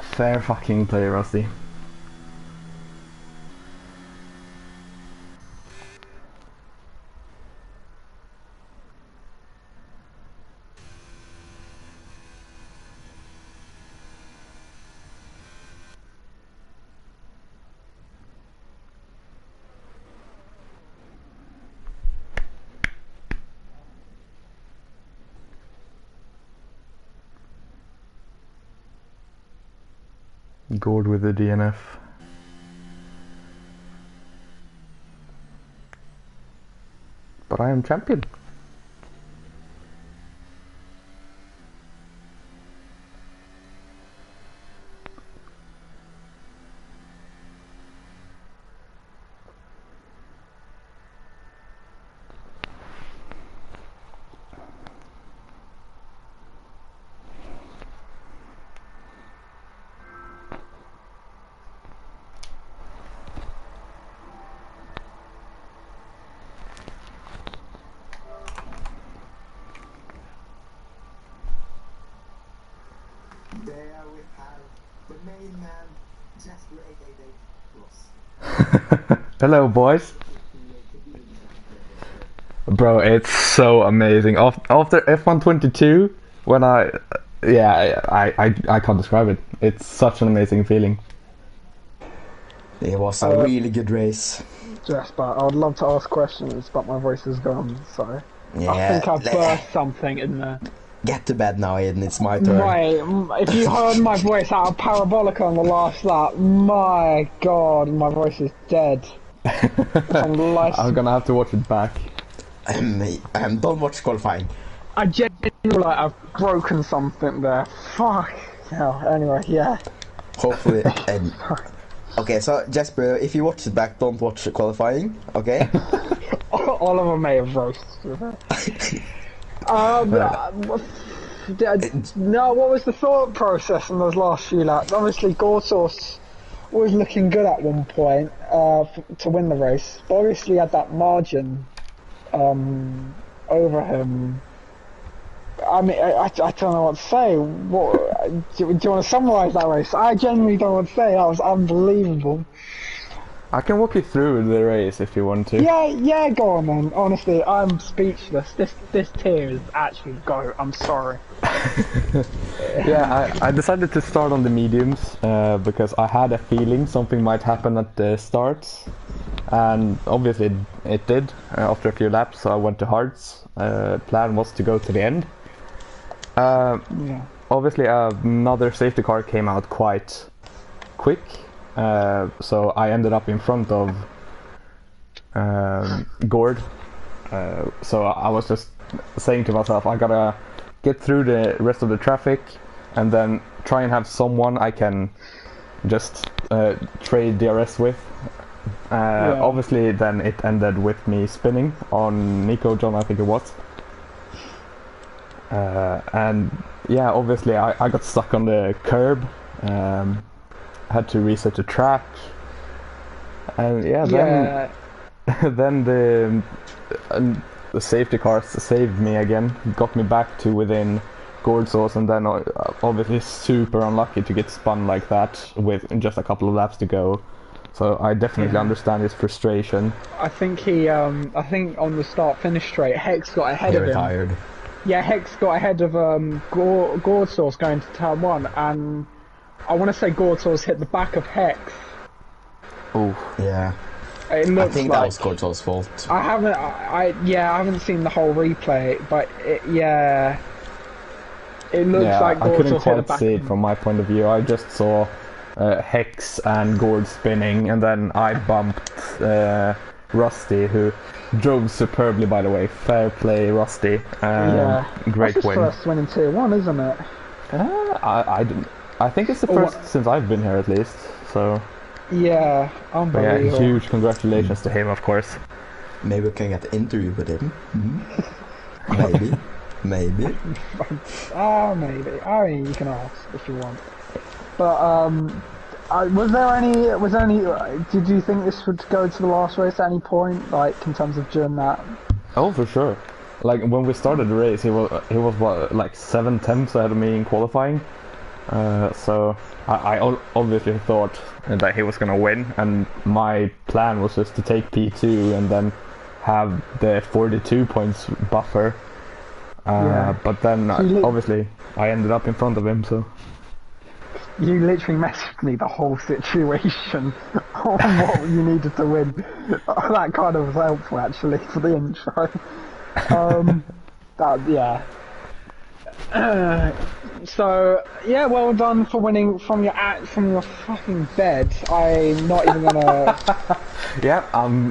Fair fucking play, Rusty. Gored with the DNF. But I am champion. The main man, Jasper 888 Ross. Hello, boys. Bro, it's so amazing. After F122, when I can't describe it. It's such an amazing feeling. It was a really good race. Jasper, I would love to ask questions, but my voice is gone, so... Yeah, I think I burst something in there. Get to bed now, Aiden. It's my turn. Right, if you heard my voice out of Parabolica on the last lap, my god, my voice is dead. I'm gonna have to watch it back. Don't watch qualifying. I genuinely feel like I've broken something there. Fuck. Yeah, anyway, yeah. Hopefully. Okay, so Jasper, if you watch it back, don't watch the qualifying, okay? Oliver may have roasted it. No, what was the thought process in those last few laps? Obviously, Gorsos was looking good at one point to win the race, but obviously had that margin over him. I mean, I don't know what to say. Do you want to summarise that race? I genuinely don't know what to say. That was unbelievable. I can walk you through the race if you want to. Yeah, go on then. Honestly, I'm speechless. This tears actually go. I'm sorry. Yeah, I decided to start on the mediums because I had a feeling something might happen at the starts, and obviously it did. After a few laps, so I went to hards. Plan was to go to the end. Yeah. Obviously, another safety car came out quite quick. So I ended up in front of Gord. So I was just saying to myself, I gotta get through the rest of the traffic and then try and have someone I can just trade DRS with. Obviously then it ended with me spinning on Nico John, I think it was. And yeah, obviously I got stuck on the curb. Had to reset the track, and then the safety cars saved me again, got me back to within Gordsos, and then obviously super unlucky to get spun like that with just a couple of laps to go. So I definitely understand his frustration. I think I think on the start-finish straight, Hex got ahead of him. Retired. Yeah, Hex got ahead of Gordsos going to turn 1, and I want to say Gortos hit the back of Hex. Oh yeah. It looks I think like, that was Gortos' fault. I haven't seen the whole replay, but it looks like I couldn't Gortos hit the quite back see of it from my point of view. I just saw Hex and Gord spinning, and then I bumped Rusty, who drove superbly, by the way. Fair play, Rusty. Great That's his win. first win in Tier 1, isn't it? I think it's the first since I've been here, at least. So yeah, but unbelievable. yeah, huge congratulations to him, of course. Maybe we can get an interview with him. Maybe. Maybe. I mean, you can ask if you want. But was there any? Did you think this would go to the last race at any point, like in terms of during that? Oh, for sure. Like when we started the race, he was what, like 7 tenths ahead of me in qualifying. So I obviously thought that he was gonna win, and my plan was just to take P2 and then have the 42 points buffer. But then obviously I ended up in front of him, so. You literally messaged me the whole situation on what you needed to win. That kind of was helpful actually for the intro. So yeah, well done for winning from your fucking bed. I'm not even gonna. Yeah,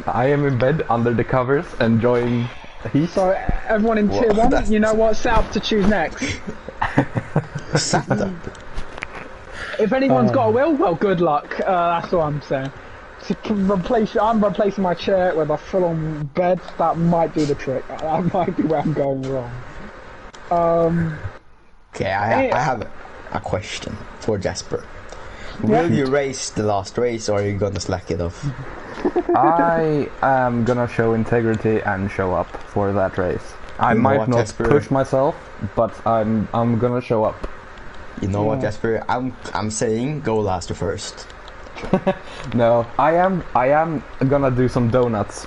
I am in bed under the covers enjoying heat. So everyone in Tier 1, you know what setup to choose next. Setup. If anyone's got a will, well, good luck. That's all I'm saying. I'm replacing my chair with a full-on bed. That might do the trick. That might be where I'm going wrong. Okay, I have a question for Jasper. Will you race the last race, or are you gonna slack it off? I am gonna show integrity and show up for that race. I might not push myself, but I'm gonna show up. You know what, Jesper? I'm saying go last to first. No, I am gonna do some donuts.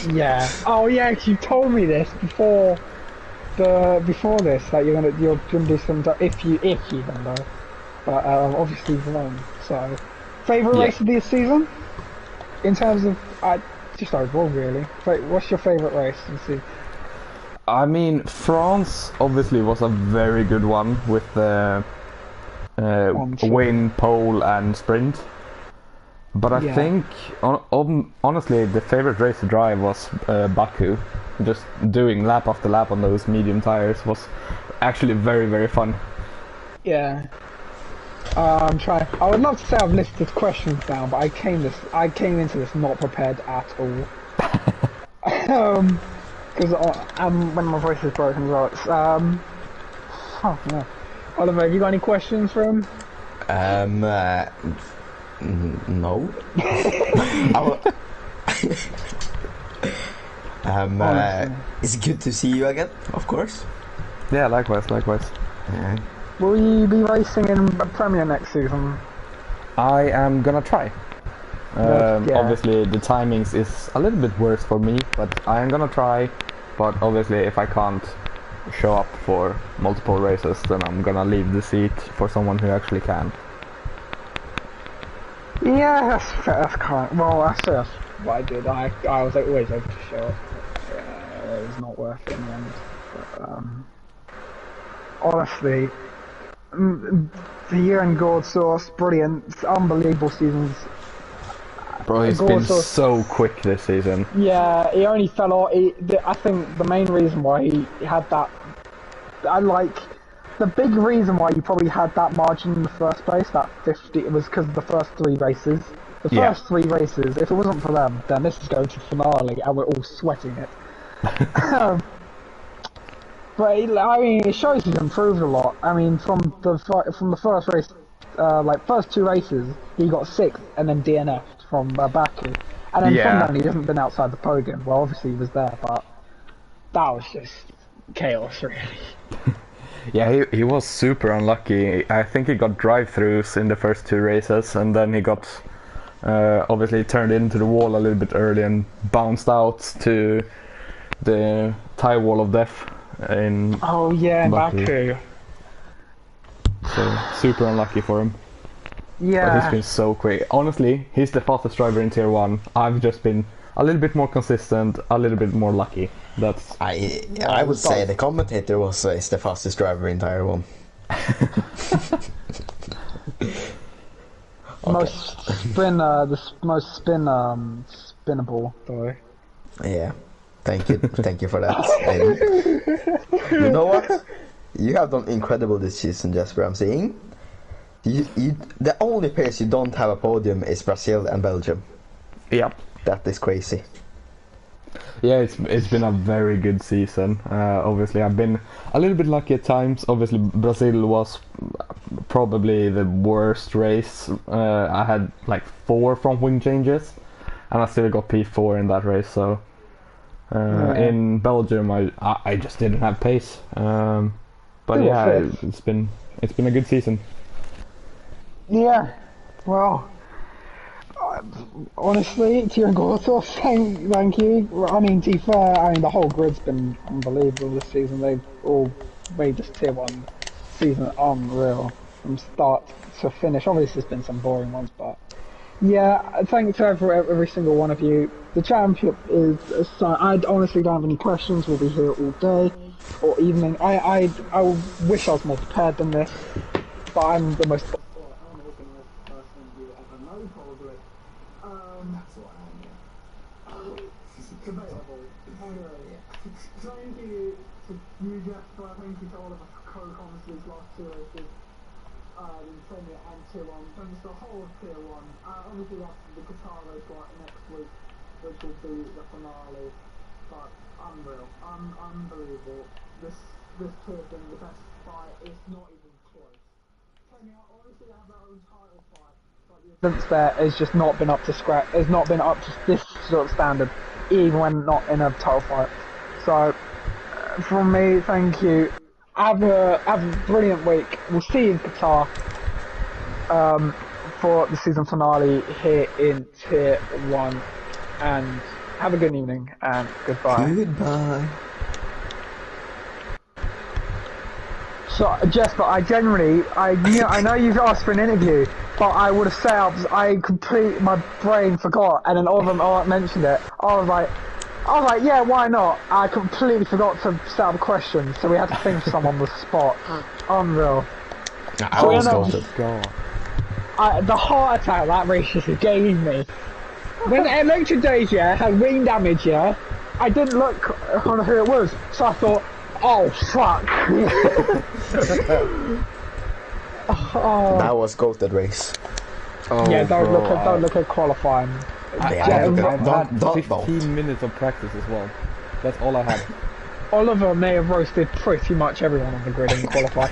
Yeah. Oh yeah, 'cause you told me this before this that you're gonna do some if you don't know, but obviously you won't. So, favorite race of this season in terms of just overall really. What's your favorite race this season? I mean, France obviously was a very good one with the win, pole, and sprint. But I think, honestly, the favorite race to drive was Baku. Just doing lap after lap on those medium tires was actually very, very fun. Yeah. I'm trying. I would love to say I've listed questions down, but I came into this not prepared at all. Because when my voice is broken as well. It's, oh no. Oliver, have you got any questions for him? No. It's good to see you again, of course. Yeah, likewise. Yeah. Will you be racing in Premier next season? I am gonna try. Obviously, the timings is a little bit worse for me, but I am gonna try. But obviously, if I can't show up for multiple races, then I'm gonna leave the seat for someone who actually can. Yeah, that's kind of, well, that's what I did. I was always able to show up. But, it was not worth it in the end. But, honestly, the year in Gold Source, brilliant, it's unbelievable seasons. Bro, he's been so quick this season. Yeah, he only fell off. I think the main reason why he had that, the big reason why you probably had that margin in the first place, that 50, it was because of the first 3 races. The first 3 races, if it wasn't for them, then this is going to the finale and we're all sweating it. But I mean, it shows he's improved a lot. I mean, from the first race, first 2 races, he got 6th and then DNF'd from Baku. And then from then he hasn't been outside the podium. Well, obviously he was there, but that was just chaos, really. Yeah, he was super unlucky. I think he got drive-throughs in the first 2 races, and then he got obviously turned into the wall a little bit early and bounced out to the tie wall of death in Baku. So super unlucky for him. Yeah. But he's been so quick. Honestly, he's the fastest driver in Tier 1. I've just been a little bit more consistent, a little bit more lucky. That's. I would say the commentator is the fastest driver in Tier 1. Most spinnable though. Yeah. Thank you for that. And you know what? You have done incredible this season, Jesper. I'm saying. The only place you don't have a podium is Brazil and Belgium. Yeah. That is crazy. Yeah, it's been a very good season. Obviously, I've been a little bit lucky at times. Obviously, Brazil was probably the worst race. I had like 4 front wing changes, and I still got P4 in that race. So in Belgium, I just didn't have pace. But yeah, it's been a good season. Yeah, well. Honestly, Tier Gortos, thank you. I mean, to be fair, I mean, the whole grid's been unbelievable this season. They've all made this Tier 1 season unreal from start to finish. Obviously, there's been some boring ones, but yeah, thanks to every single one of you. The championship is I honestly don't have any questions. We'll be here all day or evening. I wish I was more prepared than this, but I'm the most unorganized person you ever know, probably. That's what I am, yeah. Debatable. Anyway, thank you to you, Jesper. Thank you to all of us co-comments these last 2 races. In Premier and Tier 1. Thanks to the whole of Tier 1. Obviously that's the Qatar race next week, which will be the finale. But unreal. Unbelievable. This Tier thing, the best fight, is not even close. Premier honestly have their own title fight. Since there has just not been up to scratch, has not been up to this sort of standard, even when not in a title fight. So, from me, thank you Have a brilliant week. We'll see you in Qatar for the season finale here in Tier 1. And have a good evening and goodbye. Goodbye. So, Jesper, I know you've asked for an interview, but I would have set up, my brain forgot, and then all of them mentioned it. I was like, yeah, why not? I completely forgot to set up questions, so we had to think of some on the spot. Unreal. I was going God. The heart attack that racist gave me. When Electric Days, had wing damage, I didn't look on who it was, so I thought, oh fuck. That was ghosted race. Oh, Yeah, don't bro, look at qualifying. I've Don't- had don't 15 minutes of practice as well. That's all I had. Oliver may have roasted pretty much everyone on the grid in qualify.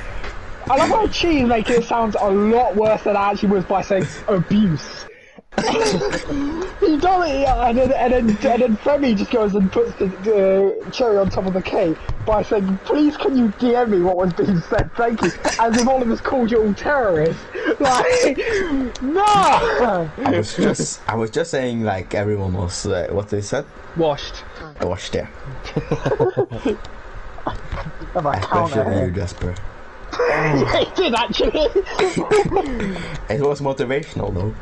I love how Cheese making it sound a lot worse than it actually was by saying abuse. He done it, and then Femi just goes and puts the cherry on top of the cake by saying, "Please, can you DM me what was being said? Thank you." As if Oliver's called you all terrorists. Like, no. I was just saying like everyone was what they said. Washed. I watched there. Have I Especially counter you, Jasper. He did actually. It was motivational though.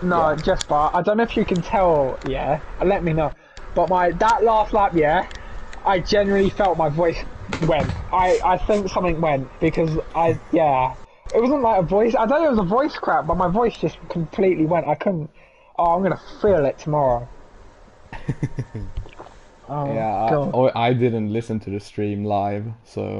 No, Jesper, I don't know if you can tell, let me know. But that last lap, I genuinely felt my voice went. I think something went because it wasn't like a voice. I don't know, it was a voice crack, but my voice just completely went. I couldn't. Oh, I'm gonna feel it tomorrow. Oh, Yeah, God. I didn't listen to the stream live, so